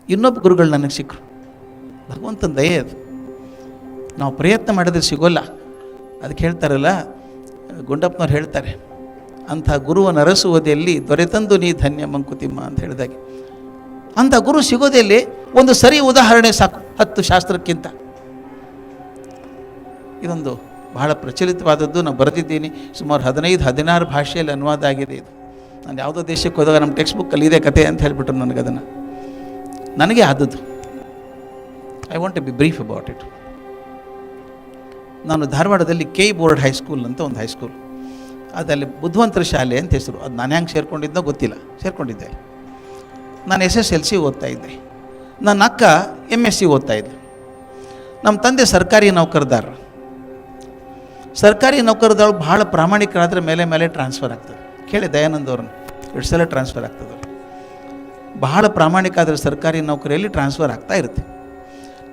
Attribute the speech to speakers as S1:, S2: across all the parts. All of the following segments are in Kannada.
S1: ಇನ್ನೊಬ್ಬ ಗುರುಗಳು ನನಗೆ ಸಿಕ್ಕರು. ಭಗವಂತನ ದಯೆ ಅದು. ನಾವು ಪ್ರಯತ್ನ ಮಾಡಿದ್ರೆ ಸಿಗೋಲ್ಲ. ಅದಕ್ಕೆ ಹೇಳ್ತಾರಲ್ಲ, ಗುಂಡಪ್ಪನವ್ರು ಹೇಳ್ತಾರೆ, ಅಂಥ ಗುರುವನ್ನು ಅರಸುವುದೆಲ್ಲಿ ದೊರೆತಂದು ನೀ ಧನ್ಯ ಮಂಕುತಿಮ್ಮ ಅಂತ ಹೇಳಿದಾಗೆ. ಅಂಥ ಗುರು ಸಿಗೋದೆಲ್ಲಿ ಒಂದು ಸರಿ ಉದಾಹರಣೆ ಸಾಕು 10 ಶಾಸ್ತ್ರಕ್ಕಿಂತ. ಇದೊಂದು ಬಹಳ ಪ್ರಚಲಿತವಾದದ್ದು. ನಾನು ಬರೆದಿದ್ದೀನಿ, ಸುಮಾರು 15-16 ಭಾಷೆಯಲ್ಲಿ ಅನುವಾದ ಆಗಿದೆ ಇದು. ನಾನು ಯಾವುದೋ ದೇಶಕ್ಕೆ ಹೋದಾಗ ನಮ್ಮ ಟೆಕ್ಸ್ಟ್ ಬುಕ್ಕಲ್ಲಿ ಇದೆ ಕತೆ ಅಂತ ಹೇಳಿಬಿಟ್ರು ನನಗದನ್ನು. ನನಗೆ ಆದದ್ದು. I want to be brief about it. ನಾನು ಧಾರವಾಡದಲ್ಲಿ ಕೆ ಬೋರ್ಡ್ ಹೈಸ್ಕೂಲ್ ಅಂತ ಒಂದು ಹೈಸ್ಕೂಲ್, ಅದಲ್ಲಿ ಬುದ್ಧವಂತರ ಶಾಲೆ ಅಂತ ಹೆಸರು. ಅದು ನಾನು ಹೆಂಗೆ ಸೇರ್ಕೊಂಡಿದ್ದೋ ಗೊತ್ತಿಲ್ಲ, ಸೇರ್ಕೊಂಡಿದ್ದೆ. ನಾನು SSLC ಓದ್ತಾ ಇದ್ದೆ. ನನ್ನ ಅಕ್ಕ MSc ಓದ್ತಾ ಇದ್ದೆ. ನಮ್ಮ ತಂದೆ ಸರ್ಕಾರಿ ನೌಕರದಾರ. ಸರ್ಕಾರಿ ನೌಕರದವ್ರು ಭಾಳ ಪ್ರಾಮಾಣಿಕರಾದರೆ ಮೇಲೆ ಮೇಲೆ ಟ್ರಾನ್ಸ್ಫರ್ ಆಗ್ತದೆ. ಕೇಳಿ ದಯಾನಂದ್ ಅವ್ರನ್ನ, 2 ಸಲ ಟ್ರಾನ್ಸ್ಫರ್ ಆಗ್ತದೆ. ಬಹಳ ಪ್ರಾಮಾಣಿಕ ಆದರೆ ಸರ್ಕಾರಿ ನೌಕರಿಯಲ್ಲಿ ಟ್ರಾನ್ಸ್ಫರ್ ಆಗ್ತಾ ಇರುತ್ತೆ.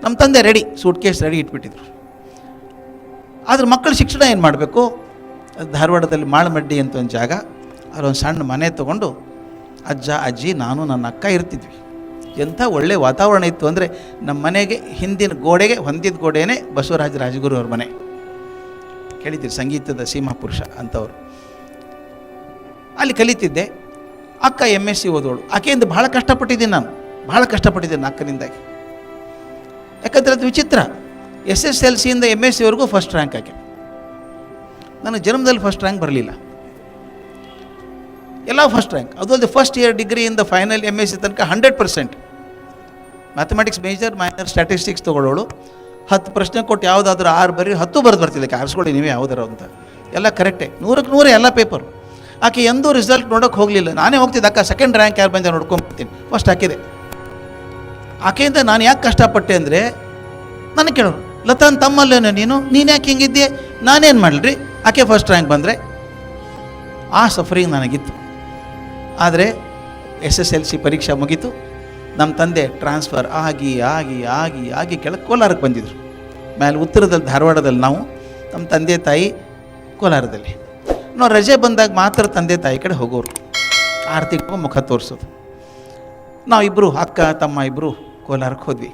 S1: ನಮ್ಮ ತಂದೆ ರೆಡಿ, ಸೂಟ್ ಕೇಸ್ ರೆಡಿ ಇಟ್ಬಿಟ್ಟಿದ್ರು. ಆದರೆ ಮಕ್ಕಳ ಶಿಕ್ಷಣ ಏನು ಮಾಡಬೇಕು? ಧಾರವಾಡದಲ್ಲಿ ಮಾಳಮಡ್ಡಿ ಅಂತ ಒಂದು ಜಾಗ, ಅಲ್ಲೊಂದು ಸಣ್ಣ ಮನೆ ತೊಗೊಂಡು ಅಜ್ಜ ಅಜ್ಜಿ ನಾನು ನನ್ನ ಅಕ್ಕ ಇರ್ತಿದ್ವಿ. ಎಂಥ ಒಳ್ಳೆ ವಾತಾವರಣ ಇತ್ತು ಅಂದರೆ, ನಮ್ಮ ಮನೆಗೆ ಹಿಂದಿನ ಗೋಡೆಗೆ ಹೊಂದಿದ ಗೋಡೆಯೇ ಬಸವರಾಜ ರಾಜಗುರು ಅವ್ರ ಮನೆ. ಕೇಳಿದ್ದೀರಿ, ಸಂಗೀತದ ಸೀಮಾ ಪುರುಷ ಅಂಥವ್ರು. ಅಲ್ಲಿ ಕಲಿತಿದ್ದೆ. ಅಕ್ಕ MSc ಓದೋಳು. ಆಕೆಯಿಂದ ಭಾಳ ಕಷ್ಟಪಟ್ಟಿದ್ದೀನಿ ನಾನು, ಭಾಳ ಕಷ್ಟಪಟ್ಟಿದ್ದೀನಿ ಅಕ್ಕನಿಂದಾಗಿ. ಯಾಕಂದರೆ ಅದು ವಿಚಿತ್ರ, SSLCಯಿಂದ MScವರೆಗೂ ಫಸ್ಟ್ ರ್ಯಾಂಕ್ ಆಕೆ. ನನಗೆ ಜನ್ಮದಲ್ಲಿ ಫಸ್ಟ್ ರ್ಯಾಂಕ್ ಬರಲಿಲ್ಲ, ಎಲ್ಲ ಫಸ್ಟ್ ರ್ಯಾಂಕ್. ಅದು ಅಲ್ಲದೆ ಫಸ್ಟ್ ಇಯರ್ ಡಿಗ್ರಿಯಿಂದ ಫೈನಲ್ MSc ತನಕ 100%. ಮ್ಯಾಥಮೆಟಿಕ್ಸ್ ಮೇಜರ್, ಮೈನರ್, ಸ್ಟ್ಯಾಟಿಸ್ಟಿಕ್ಸ್ ತೊಗೊಳ್ಳೋಳು. 10 ಪ್ರಶ್ನೆ ಕೊಟ್ಟು ಯಾವುದಾದ್ರೂ 6 ಬರೀ 10 ಬರೆದು ಬರ್ತಿಲ್ಲ. ಆರಿಸ್ಕೊಳ್ಳಿ ನೀವೇ ಯಾವುದಾರು ಅಂತ. ಎಲ್ಲ ಕರೆಕ್ಟೇ, 100ಕ್ಕೆ 100 ಎಲ್ಲ ಪೇಪರು. ಆಕೆ ಎಂದೂ ರಿಸಲ್ಟ್ ನೋಡೋಕ್ಕೆ ಹೋಗಲಿಲ್ಲ. ನಾನೇ ಹೋಗ್ತಿದ್ದೆ, ಅಕ್ಕ ಸೆಕೆಂಡ್ ರ್ಯಾಂಕ್ ಯಾರು ಬಂದ ನೋಡ್ಕೊಂಡ್ಬಿಡ್ತೀನಿ, ಫಸ್ಟ್ ಹಾಕಿದೆ. ಆಕೆಯಿಂದ ನಾನು ಯಾಕೆ ಕಷ್ಟಪಟ್ಟೆ ಅಂದರೆ, ನನಗೆ ಕೇಳೋರು, ಲತಾನ್ ತಮ್ಮಲ್ಲೇನೋ ನೀನು ಯಾಕೆ ಹಿಂಗಿದ್ದೆ? ನಾನೇನು ಮಾಡಲ್ರಿ, ಆಕೆ ಫಸ್ಟ್ ರ್ಯಾಂಕ್ ಬಂದರೆ. ಆ ಸಫರಿಂಗ್ ನನಗಿತ್ತು. ಆದರೆ SSLC ಪರೀಕ್ಷೆ ಮುಗೀತು. ನಮ್ಮ ತಂದೆ ಟ್ರಾನ್ಸ್ಫರ್ ಆಗಿ ಆಗಿ ಆಗಿ ಆಗಿ ಕೆಳಗೆ ಕೋಲಾರಕ್ಕೆ ಬಂದಿದ್ರು. ಮೇಲೆ ಉತ್ತರದಲ್ಲಿ ಧಾರವಾಡದಲ್ಲಿ ನಾವು, ನಮ್ಮ ತಂದೆ ತಾಯಿ ಕೋಲಾರದಲ್ಲಿ. ನಾವು ರಜೆ ಬಂದಾಗ ಮಾತ್ರ ತಂದೆ ತಾಯಿ ಕಡೆ ಹೋಗೋರು, ಆರತಿಗೆ ಮುಖ ತೋರಿಸೋದು. ನಾವಿಬ್ಬರು ಅಕ್ಕ ತಮ್ಮ ಇಬ್ಬರು ಕೋಲಾರಕ್ಕೆ ಹೋದ್ವಿ.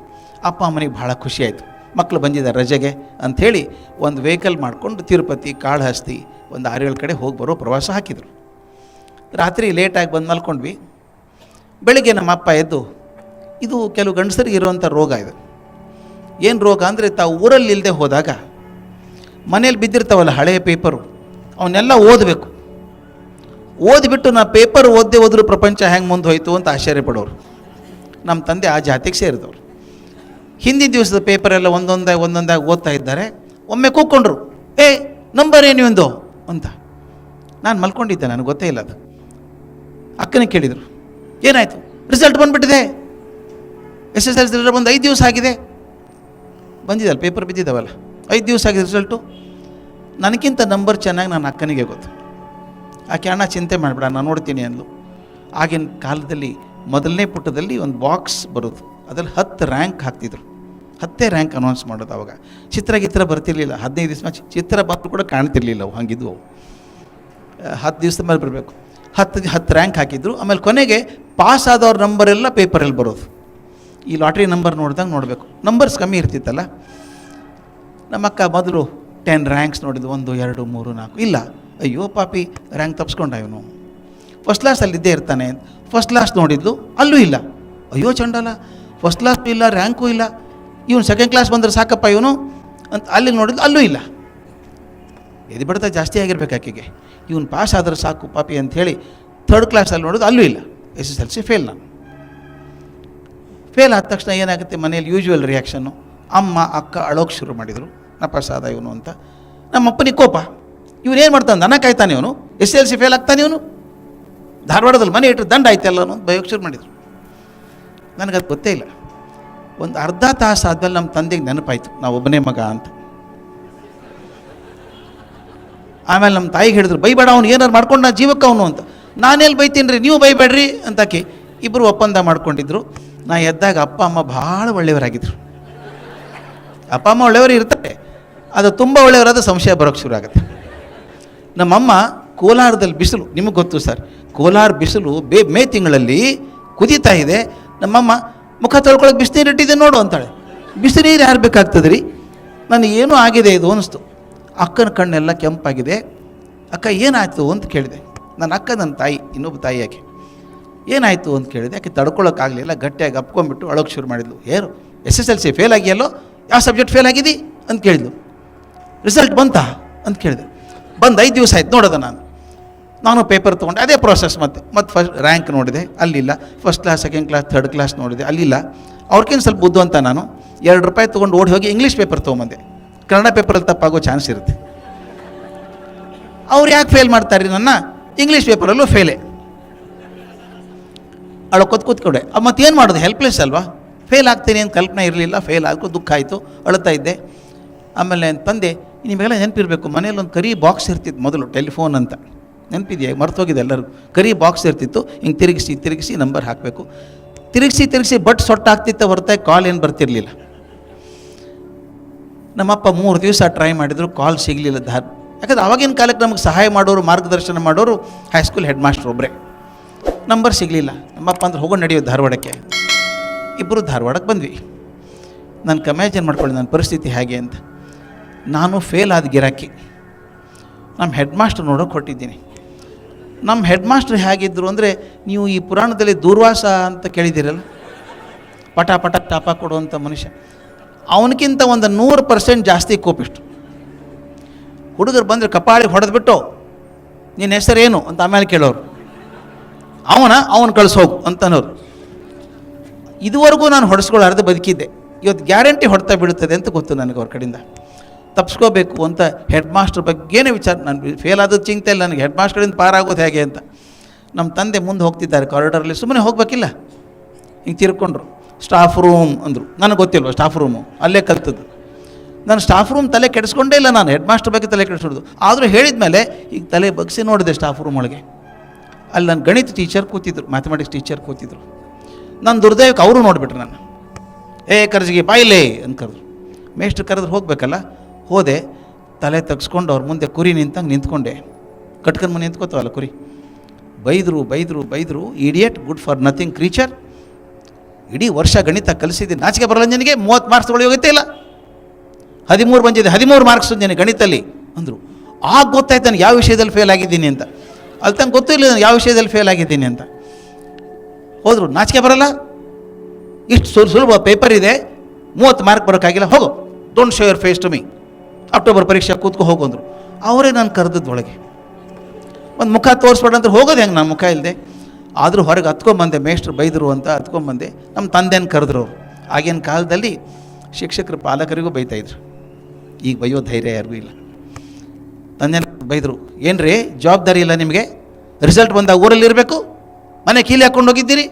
S1: ಅಪ್ಪ ಅಮ್ಮನಿಗೆ ಭಾಳ ಖುಷಿಯಾಯಿತು, ಮಕ್ಕಳು ಬಂದಿದ್ದಾರೆ ರಜೆಗೆ ಅಂಥೇಳಿ ಒಂದು ವೆಹಿಕಲ್ ಮಾಡಿಕೊಂಡು ತಿರುಪತಿ, ಕಾಳಹಸ್ತಿ ಒಂದು 6-7 ಕಡೆ ಹೋಗಿ ಬರೋ ಪ್ರವಾಸ ಹಾಕಿದರು. ರಾತ್ರಿ ಲೇಟಾಗಿ ಬಂದು ಮಲ್ಕೊಂಡ್ವಿ. ಬೆಳಗ್ಗೆ ನಮ್ಮ ಅಪ್ಪ ಎದ್ದು, ಇದು ಕೆಲವು ಗಂಡಸರಿಗೆ ಇರುವಂಥ ರೋಗ ಇದು. ಏನು ರೋಗ ಅಂದರೆ, ತಾವು ಊರಲ್ಲಿ ಇಲ್ಲದೆ ಹೋದಾಗ ಮನೇಲಿ ಬಿದ್ದಿರ್ತಾವಲ್ಲ ಹಳೆಯ ಪೇಪರು, ಅವನ್ನೆಲ್ಲ ಓದಬೇಕು. ಓದಿಬಿಟ್ಟು ನಾ ಪೇಪರ್ ಓದದೆ ಹೋದರೂ ಪ್ರಪಂಚ ಹೆಂಗೆ ಮುಂದೆ ಹೋಯ್ತು ಅಂತ ಆಶ್ಚರ್ಯ ಪಡೋರು. ನಮ್ಮ ತಂದೆ ಆ ಜಾತಿಗೆ ಸೇರಿದವರು. ಹಿಂದಿನ ದಿವಸದ ಪೇಪರೆಲ್ಲ ಒಂದೊಂದಾಗಿ ಓದ್ತಾ ಇದ್ದಾರೆ. ಒಮ್ಮೆ ಕೂತ್ಕೊಂಡ್ರು, ನಂಬರ್ ಏನು ಒಂದು ಅಂತ. ನಾನು ಮಲ್ಕೊಂಡಿದ್ದೆ, ನನಗೆ ಗೊತ್ತೇ ಇಲ್ಲ ಅದು. ಅಕ್ಕನಿಗೆ ಕೇಳಿದರು, ಏನಾಯಿತು? ರಿಸಲ್ಟ್ ಬಂದುಬಿಟ್ಟಿದೆ, SSLC ರಿಸಲ್ಟ್ ಬಂದು 5 ದಿವಸ ಆಗಿದೆ. ಬಂದಿದ್ದಲ್ಲ, ಪೇಪರ್ ಬಿದ್ದಿದ್ದಾವಲ್ಲ, 5 ದಿವಸ ಆಗಿದೆ ರಿಸಲ್ಟು. ನನಗಿಂತ ನಂಬರ್ ಚೆನ್ನಾಗಿ ನನ್ನ ಅಕ್ಕನಿಗೆ ಗೊತ್ತು. ಆಕೆ, ಅಣ್ಣ ಚಿಂತೆ ಮಾಡಿಬಿಡ, ನಾನು ನೋಡ್ತೀನಿ ಅಂದ್ಲು. ಆಗಿನ ಕಾಲದಲ್ಲಿ ಮೊದಲನೇ ಪುಟದಲ್ಲಿ ಒಂದು ಬಾಕ್ಸ್ ಬರೋದು, ಅದರಲ್ಲಿ 10 ರ್ಯಾಂಕ್ ಹಾಕ್ತಿದ್ರು. 10 ರ್ಯಾಂಕ್ ಅನೌನ್ಸ್ ಮಾಡೋದು. ಅವಾಗ ಚಿತ್ರ ಬರ್ತಿರ್ಲಿಲ್ಲ. 15 ದಿವಸ ಚಿತ್ರ ಬಂದು ಕೂಡ ಕಾಣ್ತಿರ್ಲಿಲ್ಲ ಅವು, ಹಂಗಿದ್ವು ಅವು. 10 ದಿವಸದ ಮೇಲೆ ಬರಬೇಕು. 10 ರ್ಯಾಂಕ್ ಹಾಕಿದ್ರು. ಆಮೇಲೆ ಕೊನೆಗೆ ಪಾಸ್ ಆದವ್ರ ನಂಬರೆಲ್ಲ ಪೇಪರಲ್ಲಿ ಬರೋದು. ಈ ಲಾಟ್ರಿ ನಂಬರ್ ನೋಡ್ದಂಗೆ ನೋಡಬೇಕು. ನಂಬರ್ಸ್ ಕಮ್ಮಿ ಇರ್ತಿತ್ತಲ್ಲ. ನಮ್ಮ ಅಕ್ಕ ಮೊದಲು 10 ರ್ಯಾಂಕ್ಸ್ ನೋಡಿದ್ದು, 1 2 3 4 ಇಲ್ಲ. ಅಯ್ಯೋ ಪಾಪಿ, ರ್ಯಾಂಕ್ ತಪ್ಪಿಸ್ಕೊಂಡ ಇವನು, ಫಸ್ಟ್ ಕ್ಲಾಸಲ್ಲಿ ಇದ್ದೇ ಇರ್ತಾನೆ. ಫಸ್ಟ್ ಕ್ಲಾಸ್ ನೋಡಿದ್ಲು, ಅಲ್ಲೂ ಇಲ್ಲ. ಅಯ್ಯೋ ಚಂಡಾಲ, ಫಸ್ಟ್ ಕ್ಲಾಸು ಇಲ್ಲ, ರ್ಯಾಂಕು ಇಲ್ಲ, ಇವನು ಸೆಕೆಂಡ್ ಕ್ಲಾಸ್ ಬಂದರೆ ಸಾಕಪ್ಪ ಇವನು ಅಂತ ಅಲ್ಲಿ ನೋಡಿದ್ಲು, ಅಲ್ಲೂ ಇಲ್ಲ. ಎದು ಬಿಡ್ತಾ ಜಾಸ್ತಿ ಆಗಿರ್ಬೇಕು ಆಕೆಗೆ. ಇವನು ಪಾಸ್ ಆದ್ರೆ ಸಾಕು ಪಾಪಿ ಅಂಥೇಳಿ 3rd ಕ್ಲಾಸಲ್ಲಿ ನೋಡೋದು, ಅಲ್ಲೂ ಇಲ್ಲ. SSLC fail. ನಾನು ಫೇಲ್ ಆದ ತಕ್ಷಣ ಏನಾಗುತ್ತೆ ಮನೇಲಿ ಯೂಶ್ವಲ್ ರಿಯಾಕ್ಷನ್ನು. ಅಮ್ಮ ಅಕ್ಕ ಅಳೋಕ್ಕೆ ಶುರು ಮಾಡಿದರು, ನಪಾಸಾದ ಇವನು ಅಂತ. ನಮ್ಮ ಅಪ್ಪನಿಗೆ ಕೋಪ, ಇವನು ಏನು ಮಾಡ್ತಾನೆ, ದನ ಕಾಯ್ತಾನೆ ಇವನು, SSLC ಫೇಲ್ ಆಗ್ತಾನೆ ಇವನು, ಧಾರವಾಡದಲ್ಲಿ ಮನೆ ಇಟ್ಟರು ದಂಡ ಆಯ್ತಲ್ಲ ಅನ್ನೋ ಬಯೋಕ್ಕೆ ಶುರು ಮಾಡಿದರು. ನನಗದು ಗೊತ್ತೇ ಇಲ್ಲ. ಒಂದು ಅರ್ಧ ತಾಸು ಆದಮೇಲೆ ನಮ್ಮ ತಂದೆಗೆ ನೆನಪಾಯಿತು, ನಾವು ಒಬ್ಬನೇ ಮಗ ಅಂತ. ಆಮೇಲೆ ನಮ್ಮ ತಾಯಿಗೆ ಹೇಳಿದ್ರು, ಬೈಬೇಡ, ಅವ್ನು ಏನಾರು ಮಾಡ್ಕೊಂಡು ನಾ ಜೀವಕ್ಕೆ ಅವನು ಅಂತ. ನಾನೆಲ್ಲಿ ಬೈತೀನಿ ರೀ, ನೀವು ಬೈಬೇಡ್ರಿ ಅಂತಾಕಿ. ಇಬ್ಬರು ಒಪ್ಪಂದ ಮಾಡ್ಕೊಂಡಿದ್ರು. ನಾ ಎದ್ದಾಗ ಅಪ್ಪ ಅಮ್ಮ ಭಾಳ ಒಳ್ಳೆಯವರಾಗಿದ್ದರು. ಅಪ್ಪ ಅಮ್ಮ ಒಳ್ಳೆಯವರು ಇರ್ತಾರೆ, ಅದು ತುಂಬ ಒಳ್ಳೆಯವರಾದ ಸಂಶಯ ಬರೋಕ್ಕೆ ಶುರು ಆಗುತ್ತೆ. ನಮ್ಮಮ್ಮ ಕೋಲಾರದಲ್ಲಿ ಬಿಸಿಲು, ನಿಮಗೆ ಗೊತ್ತು ಸರ್, ಕೋಲಾರ ಬಿಸಿಲು ಮೇ ತಿಂಗಳಲ್ಲಿ ಕುದೀತಾ ಇದೆ. ನಮ್ಮಮ್ಮ ಮುಖ ತೊಳ್ಕೊಳಕ್ಕೆ ಬಿಸಿನೀರು ಇಟ್ಟಿದ್ದೆ ನೋಡು ಅಂತಾಳೆ. ಬಿಸಿನೀರು ಯಾರು ಬೇಕಾಗ್ತದೆ ರೀ, ನನಗೇನೂ ಆಗಿದೆ ಇದು ಅನ್ನಿಸ್ತು. ಅಕ್ಕನ ಕಣ್ಣೆಲ್ಲ ಕೆಂಪಾಗಿದೆ. ಅಕ್ಕ ಏನಾಯಿತು ಅಂತ ಕೇಳಿದೆ. ನನ್ನ ಅಕ್ಕ ನನ್ನ ತಾಯಿ, ಇನ್ನೊಬ್ಬ ತಾಯಿ ಆಕೆ. ಏನಾಯಿತು ಅಂತ ಕೇಳಿದೆ. ಆಕೆ ತಡ್ಕೊಳ್ಳೋಕ್ಕಾಗಲಿಲ್ಲ, ಗಟ್ಟಿಯಾಗಿ ಅಪ್ಕೊಂಡ್ಬಿಟ್ಟು ಅಳೋಕ್ಕೆ ಶುರು ಮಾಡಿದ್ಲು. ಏನು SSLC ಫೇಲ್ ಆಗಿಯಲ್ಲೋ, ಯಾವ ಸಬ್ಜೆಕ್ಟ್ ಫೇಲ್ ಆಗಿದ್ದಿ ಅಂತ ಕೇಳಿದ್ಲು. ರಿಸಲ್ಟ್ ಬಂತಾ ಅಂತ ಕೇಳಿದೆ. ಬಂದು 5 ದಿವಸ ಆಯ್ತು ನೋಡೋದು. ನಾನು ಪೇಪರ್ ತೊಗೊಂಡೆ, ಅದೇ ಪ್ರೋಸೆಸ್. ಮತ್ತೆ ಫಸ್ಟ್ ರ್ಯಾಂಕ್ ನೋಡಿದೆ, ಅಲ್ಲಿಲ್ಲ. First class, second class, third class ನೋಡಿದೆ, ಅಲ್ಲಿಲ್ಲ. ಅವ್ರಿಗೇನು ಸ್ವಲ್ಪ ಬುದ್ಧು ಅಂತ ನಾನು ₹2 ತೊಗೊಂಡು ಓಡಿ ಹೋಗಿ ಇಂಗ್ಲೀಷ್ ಪೇಪರ್ ತೊಗೊಂಬಂದೆ. ಕನ್ನಡ ಪೇಪರಲ್ಲಿ ತಪ್ಪಾಗೋ ಚಾನ್ಸ್ ಇರುತ್ತೆ. ಅವ್ರು ಯಾಕೆ ಫೇಲ್ ಮಾಡ್ತಾರೆ ನನ್ನ? ಇಂಗ್ಲೀಷ್ ಪೇಪರಲ್ಲೂ ಫೇಲೇ. ಕೂತ್ಕೊಂಡೆ. ಮತ್ತೇನು ಮಾಡೋದು, ಹೆಲ್ಪ್ಲೆಸ್ ಅಲ್ವಾ. ಫೇಲ್ ಆಗ್ತೀನಿ ಅಂತ ಕಲ್ಪನೆ ಇರಲಿಲ್ಲ. ಫೇಲ್ ಆಗೋ ದುಃಖ ಆಯಿತು, ಅಳ್ತಾ ಇದ್ದೆ. ಆಮೇಲೆ ತಂದೆ, ನಿಮಗೆಲ್ಲ ನೆನಪಿರಬೇಕು, ಮನೇಲಿ ಒಂದು ಕರಿ ಬಾಕ್ಸ್ ಇರ್ತಿತ್ತು ಮೊದಲು, ಟೆಲಿಫೋನ್ ಅಂತ. ನೆನಪಿದೆಯಾ? ಮರ್ತೋಗಿದೆ ಎಲ್ಲರೂ. ಕರಿ ಬಾಕ್ಸ್ ಇರ್ತಿತ್ತು, ಹಿಂಗೆ ತಿರುಗಿಸಿ ನಂಬರ್ ಹಾಕಬೇಕು. ತಿರುಗಿಸಿ ಬಟ್ ಸೊಟ್ಟಾಗ್ತಿತ್ತು ಹೊರತಾಗಿ ಕಾಲ್ ಏನು ಬರ್ತಿರಲಿಲ್ಲ. ನಮ್ಮಪ್ಪ 3 ದಿವಸ ಟ್ರೈ ಮಾಡಿದ್ರು, ಕಾಲ್ ಸಿಗಲಿಲ್ಲ. ಯಾಕಂದ್ರೆ ಆವಾಗಿನ ಕಾಲಕ್ಕೆ ನಮಗೆ ಸಹಾಯ ಮಾಡೋರು, ಮಾರ್ಗದರ್ಶನ ಮಾಡೋರು ಹೈಸ್ಕೂಲ್ ಹೆಡ್ ಮಾಸ್ಟ್ರ್ ಒಬ್ಬರೇ. ನಂಬರ್ ಸಿಗಲಿಲ್ಲ. ನಮ್ಮಪ್ಪ ಅಂದ್ರೆ ಹೋಗೋ ನಡೆಯೋದು ಧಾರವಾಡಕ್ಕೆ. ಇಬ್ಬರು ಧಾರವಾಡಕ್ಕೆ ಬಂದ್ವಿ. ನಾನು ಕಮ್ಯಾಜಿನ್ ಮಾಡ್ಕೊಳ್ಳಿ ನನ್ನ ಪರಿಸ್ಥಿತಿ ಹೇಗೆ ಅಂತ. ನಾನು ಫೇಲ್ ಆದ ಗಿರಾಕಿ. ನಮ್ಮ ಹೆಡ್ ಮಾಸ್ಟರ್ ನೋಡೋಕೆ ಹೊಟ್ಟಿದ್ದೀನಿ. ನಮ್ಮ ಹೆಡ್ ಮಾಸ್ಟ್ರ್ ಹೇಗಿದ್ದರು ಅಂದರೆ, ನೀವು ಈ ಪುರಾಣದಲ್ಲಿ ದೂರ್ವಾಸ ಅಂತ ಕೇಳಿದ್ದೀರಲ್ಲ, ಪಟ ಟಾಪ ಕೊಡುವಂಥ ಮನುಷ್ಯ. ಅವನಕ್ಕಿಂತ ಒಂದು 100% ಜಾಸ್ತಿ ಕೋಪಿಷ್ಟು. ಹುಡುಗರು ಬಂದರೆ ಕಪಾಳಿಗೆ ಹೊಡೆದ್ಬಿಟ್ಟು, ನಿನ್ನ ಹೆಸರೇನು ಅಂತ ಆಮೇಲೆ ಕೇಳೋರು. ಅವನು ಕಳಿಸೋಗು ಅಂತನೋರು. ಇದುವರೆಗೂ ನಾನು ಹೊಡೆಸ್ಕೊಳ್ಳಾರ್ದೆ ಬದುಕಿದ್ದೆ. ಇವತ್ತು ಗ್ಯಾರಂಟಿ ಹೊಡ್ತಾ ಬಿಡುತ್ತದೆ ಅಂತ ಗೊತ್ತು ನನಗೆ. ಅವ್ರ ಕಡೆಯಿಂದ ತಪ್ಪಿಸ್ಕೋಬೇಕು ಅಂತ ಹೆಡ್ ಮಾಸ್ಟರ್ ಬಗ್ಗೆನೇ ವಿಚಾರ. ನಾನು ಫೇಲ್ ಆದದ್ದು ಚಿಂತೆ ಇಲ್ಲ ನನಗೆ, ಹೆಡ್ ಮಾಸ್ಟರಿಂದ ಪಾರಾಗೋದು ಹೇಗೆ ಅಂತ. ನಮ್ಮ ತಂದೆ ಮುಂದೆ ಹೋಗ್ತಿದ್ದಾರೆ ಕಾರಿಡಾರಲ್ಲಿ. ಸುಮ್ಮನೆ ಹೋಗಬೇಕಿಲ್ಲ, ಹಿಂಗೆ ತಿರ್ಕೊಂಡ್ರು. ಸ್ಟಾಫ್ ರೂಮ್ ಅಂದರು. ನನಗೆ ಗೊತ್ತಿಲ್ವ ಸ್ಟಾಫ್ ರೂಮು, ಅಲ್ಲೇ ಕಲ್ತದ್ದು. ನಾನು ಸ್ಟಾಫ್ ರೂಮ್ ತಲೆ ಕೆಡಿಸ್ಕೊಂಡೇ ಇಲ್ಲ. ನಾನು ಹೆಡ್ ಮಾಸ್ಟರ್ ಬಗ್ಗೆ ತಲೆ ಕೆಡಿಸೋದು. ಆದರೂ ಹೇಳಿದ ಮೇಲೆ ಈಗ ತಲೆ ಬಗ್ಸಿ ನೋಡಿದೆ ಸ್ಟಾಫ್ ರೂಮ್ ಒಳಗೆ. ಅಲ್ಲಿ ನನ್ನ ಗಣಿತ ಟೀಚರ್ ಕೂತಿದ್ರು, ಮ್ಯಾಥಮೆಟಿಕ್ಸ್ ಟೀಚರ್ ಕೂತಿದ್ರು. ನನ್ನ ದುರ್ದೈವಕ್ಕೆ ಅವರು ನೋಡಿಬಿಟ್ರು ನನ್ನ. ಕರ್ಜಿಗೆ ಬಾಯಿಲೇ ಅಂತ ಕರೆದ್ರು. ಮೇಷ್ಟ್ರು ಕರೆದ್ರೆ ಹೋಗಬೇಕಲ್ಲ, ಹೋದೆ. ತಲೆ ತಗ್ಸ್ಕೊಂಡು ಅವ್ರ ಮುಂದೆ ಕುರಿ ನಿಂತ್ಕೊಂಡೆ. ಕಟ್ಕೊಂಡು ಮನೆ ನಿಂತ್ಕೋತಾವಲ್ಲ ಕುರಿ. ಬೈದರು. Idiot, good for nothing creature. ಇಡೀ ವರ್ಷ ಗಣಿತ ಕಲಿಸಿದ್ದೀನಿ, ನಾಚಿಕೆ ಬರಲ್ಲ ನನಗೆ. 30 ಮಾರ್ಕ್ಸ್ ತೊಗೊಳ್ಳಿ ಹೋಗುತ್ತೆ ಇಲ್ಲ. 13 ಬಂದಿದೆ, 13 ಮಾರ್ಕ್ಸ್ ನನಗೆ ಗಣಿತಲ್ಲಿ ಅಂದರು. ಆಗ ಗೊತ್ತಾಯ್ತು ನನಗೆ ಯಾವ ವಿಷಯದಲ್ಲಿ ಫೇಲ್ ಆಗಿದ್ದೀನಿ ಅಂತ. ಅಲ್ಲಿ ತನಕ ಗೊತ್ತೂ ಇಲ್ಲ ನನಗೆ ಯಾವ ವಿಷಯದಲ್ಲಿ ಫೇಲ್ ಆಗಿದ್ದೀನಿ ಅಂತ. ಹೋದರು, ನಾಚಿಕೆ ಬರಲ್ಲ, ಇಷ್ಟು ಸುಲಭ ಪೇಪರ್ ಇದೆ, 30 ಮಾರ್ಕ್ ಬರೋಕ್ಕಾಗಿಲ್ಲ, ಹೋಗು, don't show your face to me, October ಪರೀಕ್ಷೆ ಕೂತ್ಕೊ ಹೋಗು ಅಂದರು. ಅವರೇ ನಾನು ಕರೆದದ್ದು ಒಳಗೆ. ಒಂದು ಮುಖ ತೋರಿಸ್ಬೇಡ ಅಂದ್ರೆ ಹೋಗೋದು ಹೆಂಗೆ, ನಾನು ಮುಖ ಇಲ್ಲದೆ. ಆದರೂ ಹೊರಗೆ ಹತ್ಕೊಂಬಂದೆ. ಮೇಷ್ಟ್ರು ಬೈದರು ಅಂತ ಹತ್ಕೊಂಬಂದೆ. ನಮ್ಮ ತಂದೆನ ಕರೆದ್ರು ಅವರು. ಆಗಿನ ಕಾಲದಲ್ಲಿ ಶಿಕ್ಷಕರು ಪಾಲಕರಿಗೂ ಬೈತಾಯಿದ್ರು, ಈಗ ಬೈಯೋ ಧೈರ್ಯ ಯಾರಿಗೂ ಇಲ್ಲ. ತಂದೆನ ಬೈದರು, ಏನ್ರಿ ಜವಾಬ್ದಾರಿ ಇಲ್ಲ ನಿಮಗೆ? ರಿಸಲ್ಟ್ ಬಂದಾಗ ಊರಲ್ಲಿ ಇರಬೇಕು, ಮನೆ ಕೀಲಿ ಹಾಕ್ಕೊಂಡು ಹೋಗಿದ್ದೀರಿ,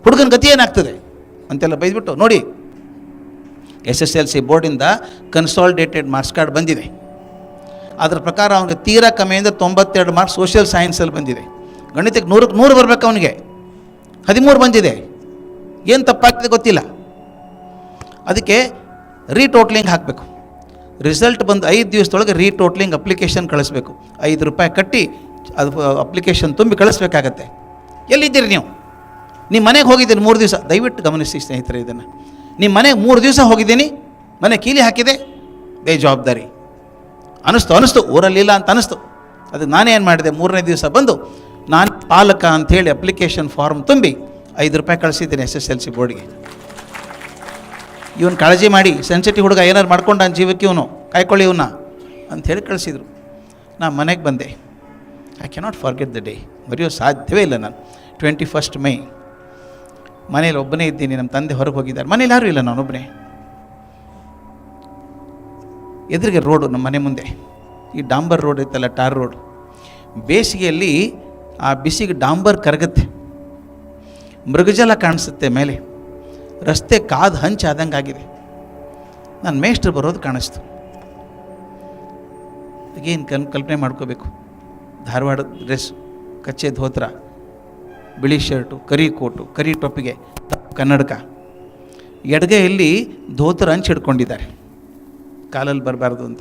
S1: ಹುಡುಗನ ಗತಿ ಏನಾಗ್ತದೆ ಅಂತೆಲ್ಲ ಬೈದ್ಬಿಟ್ಟು, ನೋಡಿ SSLC ಬೋರ್ಡಿಂದ ಕನ್ಸಾಲಿಡೇಟೆಡ್ ಮಾರ್ಕ್ಸ್ ಕಾರ್ಡ್ ಬಂದಿದೆ. ಅದರ ಪ್ರಕಾರ ಅವನಿಗೆ ತೀರಾ ಕಮ್ಮಿಯಿಂದ 92 ಮಾರ್ಕ್ಸ್ ಸೋಷಿಯಲ್ ಸೈನ್ಸಲ್ಲಿ ಬಂದಿದೆ. ಗಣಿತಕ್ಕೆ 100ಕ್ಕೆ 100 ಬರಬೇಕು, ಅವನಿಗೆ 13 ಬಂದಿದೆ. ಏನು ತಪ್ಪಾಗ್ತದೆ ಗೊತ್ತಿಲ್ಲ. ಅದಕ್ಕೆ ರೀಟೋಟ್ಲಿಂಗ್ ಹಾಕಬೇಕು. ರಿಸಲ್ಟ್ ಬಂದು 5 ದಿವಸದೊಳಗೆ ರೀಟೋಟ್ಲಿಂಗ್ ಅಪ್ಲಿಕೇಶನ್ ಕಳಿಸ್ಬೇಕು. ₹5 ಕಟ್ಟಿ ಅದು ಅಪ್ಲಿಕೇಶನ್ ತುಂಬಿ ಕಳಿಸ್ಬೇಕಾಗತ್ತೆ. ಎಲ್ಲಿದ್ದೀರಿ ನೀವು? ನಿಮ್ಮ ಮನೆಗೆ ಹೋಗಿದ್ದೀನಿ 3 ದಿವಸ. ದಯವಿಟ್ಟು ಗಮನಿಸಿ ಸ್ನೇಹಿತರೆ ಇದನ್ನು. ನಿಮ್ಮ ಮನೆಗೆ 3 ದಿವಸ ಹೋಗಿದ್ದೀನಿ, ಮನೆ ಕೀಲಿ ಹಾಕಿದೆ, ಬೇಜವಾಬ್ದಾರಿ ಅನ್ನಿಸ್ತು. ಊರಲ್ಲಿಲ್ಲ ಅಂತ ಅನ್ನಿಸ್ತು. ಅದಕ್ಕೆ ನಾನೇನು ಮಾಡಿದೆ, 3ನೇ ದಿವಸ ಬಂದು ನಾನು ಪಾಲಕ ಅಂಥೇಳಿ ಅಪ್ಲಿಕೇಶನ್ ಫಾರ್ಮ್ ತುಂಬಿ ₹5 ಕಳಿಸಿದ್ದೀನಿ SSLC ಬೋರ್ಡ್ಗೆ. ಇವನು ಕಾಳಜಿ ಮಾಡಿ, ಸೆನ್ಸಿಟಿವ್ ಹುಡುಗ ಏನಾರು ಮಾಡ್ಕೊಂಡು ನನ್ನ ಜೀವಕ್ಕೆ ಇವನು ಕಾಯ್ಕೊಳ್ಳಿ ಇವನ್ನ ಅಂಥೇಳಿ ಕಳಿಸಿದರು. ನಾನು ಮನೆಗೆ ಬಂದೆ. I cannot forget the day. ಮರೆಯೋ ಸಾಧ್ಯವೇ ಇಲ್ಲ ನಾನು. 21st ಮೇ. ಮನೇಲಿ ಒಬ್ಬನೇ ಇದ್ದೀನಿ. ನಮ್ಮ ತಂದೆ ಹೊರಗೆ ಹೋಗಿದ್ದಾರೆ. ಮನೇಲಿ ಯಾರೂ ಇಲ್ಲ, ನಾನೊಬ್ಬನೇ. ಎದುರಿಗೆ ರೋಡು, ನಮ್ಮ ಮನೆ ಮುಂದೆ ಈ ಡಾಂಬರ್ ರೋಡ್ ಇತ್ತಲ್ಲ, ಟಾರ್ ರೋಡ್. ಬೇಸಿಗೆಯಲ್ಲಿ ಆ ಬಿಸಿಗೆ ಡಾಂಬರ್ ಕರಗುತ್ತೆ, ಮೃಗಜಲ ಕಾಣಿಸುತ್ತೆ ಮೇಲೆ. ರಸ್ತೆ ಕಾದು ಹಂಚು ಆದಂಗೆ ಆಗಿದೆ. ನಾನು ಮೇಷ್ಟ್ರು ಬರೋದು ಕಾಣಿಸ್ತು. ಏನು ಕಲ್ಪನೆ ಮಾಡ್ಕೋಬೇಕು. ಧಾರವಾಡ ಡ್ರೆಸ್, ಕಚ್ಚೆ ಧೋತ್ರ, ಬಿಳಿ ಶರ್ಟು, ಕರಿ ಕೋಟು, ಕರಿ ಟೊಪ್ಪಿಗೆ, ಕನ್ನಡಕ, ಎಡಗೈಯಲ್ಲಿ ಧೋತ್ರ ಹಂಚು ಹಿಡ್ಕೊಂಡಿದ್ದಾರೆ, ಕಾಲಲ್ಲಿ ಬರಬಾರ್ದು ಅಂತ.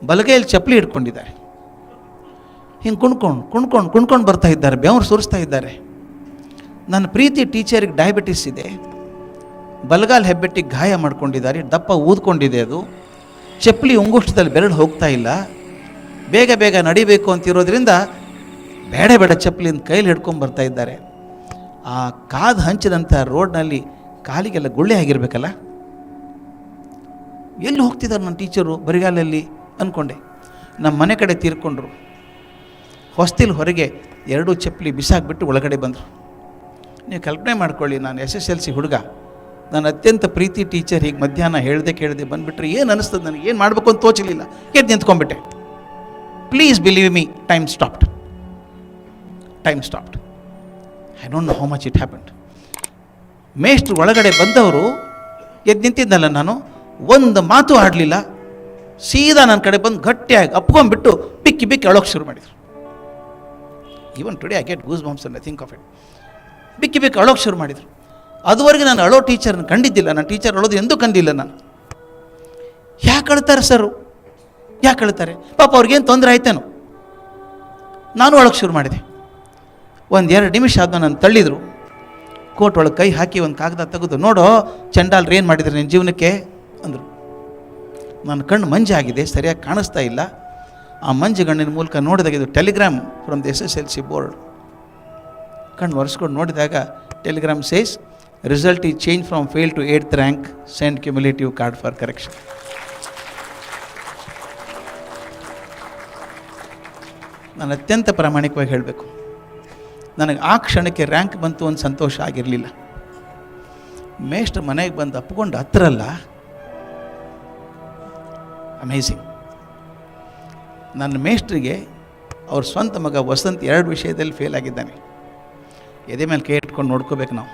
S1: ಬಲಗೈಯಲ್ಲಿ ಚಪ್ಪಲಿ ಹಿಡ್ಕೊಂಡಿದ್ದಾರೆ. ಹಿಂಗೆ ಕುಣ್ಕೊಂಡು ಬರ್ತಾ ಇದ್ದಾರೆ, ಬೆವರು ಸುರಿಸ್ತಾ ಇದ್ದಾರೆ. ನನ್ನ ಪ್ರೀತಿ ಟೀಚರಿಗೆ ಡಯಾಬಿಟಿಸ್ ಇದೆ. ಬಲಗಾಲ್ ಹೆಬ್ಬೆಟ್ಟಿಗೆ ಗಾಯ ಮಾಡ್ಕೊಂಡಿದ್ದಾರೆ, ದಪ್ಪ ಊದ್ಕೊಂಡಿದೆ, ಅದು ಚಪ್ಪಲಿ ಉಂಗುಷ್ಟದಲ್ಲಿ ಬೆರಳು ಹೋಗ್ತಾ ಇಲ್ಲ, ಬೇಗ ಬೇಗ ನಡಿಬೇಕು ಅಂತಿರೋದ್ರಿಂದ ಬೇಡ ಬೇಡ ಚಪ್ಪಲಿಂದ ಕೈಲಿ ಹಿಡ್ಕೊಂಡು ಬರ್ತಾ ಇದ್ದಾರೆ. ಆ ಕಾದು ಹಂಚಿದಂಥ ರೋಡ್ನಲ್ಲಿ ಕಾಲಿಗೆಲ್ಲ ಗುಳ್ಳೆ ಆಗಿರಬೇಕಲ್ಲ, ಎಲ್ಲಿ ಹೋಗ್ತಿದ್ದಾರೆ ನನ್ನ ಟೀಚರು ಬರಿಗಾಲಲ್ಲಿ ಅಂದ್ಕೊಂಡೆ. ನಮ್ಮ ಮನೆ ಕಡೆ ತೀರ್ಕೊಂಡ್ರು. ಹೊಸ್ತಿಲ್ ಹೊರಗೆ 2 ಚಪ್ಪಲಿ ಬಿಸಾಕ್ಬಿಟ್ಟು ಒಳಗಡೆ ಬಂದರು. ನೀವು ಕಲ್ಪನೆ ಮಾಡ್ಕೊಳ್ಳಿ, ನಾನು SSLC ಹುಡುಗ, ನಾನು ಅತ್ಯಂತ ಪ್ರೀತಿ ಟೀಚರ್ ಹೀಗೆ ಮಧ್ಯಾಹ್ನ ಹೇಳ್ದೆ ಕೇಳದೆ ಬಂದುಬಿಟ್ರೆ ಏನು ಅನ್ನಿಸ್ತದೆ ನನಗೆ, ಏನು ಮಾಡಬೇಕು ಅಂತ ತೋಚಲಿಲ್ಲ, ಎದ್ದು ನಿಂತ್ಕೊಂಡ್ಬಿಟ್ಟೆ. Please believe me, time stopped. I don't know how much it happened. ಮೇಷ್ಟ್ರು ಒಳಗಡೆ ಬಂದವರು ಎದ್ದು ನಿಂತಿದ್ದಲ್ಲ, ನಾನು ಒಂದು ಮಾತು ಆಡಲಿಲ್ಲ, ಸೀದಾ ನನ್ನ ಕಡೆ ಬಂದು ಗಟ್ಟಿಯಾಗಿ ಅಪ್ಕೊಂಡ್ಬಿಟ್ಟು ಬಿಕ್ಕಿ ಅಳೋಕ್ಕೆ ಶುರು ಮಾಡಿದರು. Even today I get goose bumps and I think of it. ಬಿಕ್ಕಿ ಅಳೋಕ್ಕೆ ಶುರು ಮಾಡಿದರು. ಅದುವರೆಗೆ ನಾನು ಅಳೋ ಟೀಚರ್ನ ಕಂಡಿದ್ದಿಲ್ಲ, ನನ್ನ ಟೀಚರ್ ಅಳೋದು ಎಂದೂ ಕಂಡಿಲ್ಲ ನಾನು. ಯಾಕೆ ಅಳ್ತಾರೆ ಸರು, ಯಾಕೆ ಅಳ್ತಾರೆ ಪಾಪ, ಅವ್ರಿಗೇನು ತೊಂದರೆ ಆಯ್ತೇನೋ. ನಾನು ಅಳೋಕ್ಕೆ ಶುರು ಮಾಡಿದೆ. 1-2 ನಿಮಿಷ ಆದ್ಮೇಲೆ ನಾನು ತಳ್ಳಿದರು. ಕೋಟ್ ಒಳಗೆ ಕೈ ಹಾಕಿ ಒಂದು ಕಾಗದ ತೆಗೆದು, ನೋಡೋ ಚಂಡಾಲ್ರು ಏನು ಮಾಡಿದ್ರು ನಿನ್ನ ಜೀವನಕ್ಕೆ ಅಂದರು. ನನ್ನ ಕಣ್ಣು ಮಂಜಾಗಿದೆ, ಸರಿಯಾಗಿ ಕಾಣಿಸ್ತಾ ಇಲ್ಲ. ಆ ಮಂಜು ಗಣ್ಣಿನ ಮೂಲಕ ನೋಡಿದಾಗ ಇದು telegram from the SSLC board. ಕಣ್ಣು ಒರೆಸ್ಕೊಂಡು ನೋಡಿದಾಗ telegram says, result is change from fail to 8th rank, send cumulative card for correction. ನಾನು ಅತ್ಯಂತ ಪ್ರಾಮಾಣಿಕವಾಗಿ ಹೇಳಬೇಕು, ನನಗೆ ಆ ಕ್ಷಣಕ್ಕೆ ರ್ಯಾಂಕ್ ಬಂತು ಒಂದು ಸಂತೋಷ ಆಗಿರಲಿಲ್ಲ. ಮೇಷ್ಟ್ರು ಮನೆಗೆ ಬಂದು ಅಪ್ಕೊಂಡು ಹತ್ರಲ್ಲ, ಅಮೇಝಿಂಗ್. ನನ್ನ ಮೇಷ್ಟ್ರಿಗೆ ಅವ್ರ ಸ್ವಂತ ಮಗ ವಸಂತ್ 2 ವಿಷಯದಲ್ಲಿ ಫೇಲ್ ಆಗಿದ್ದಾನೆ. ಎದೆ ಮೇಲೆ ಕೈ ಇಟ್ಕೊಂಡು ನೋಡ್ಕೋಬೇಕು ನಾವು.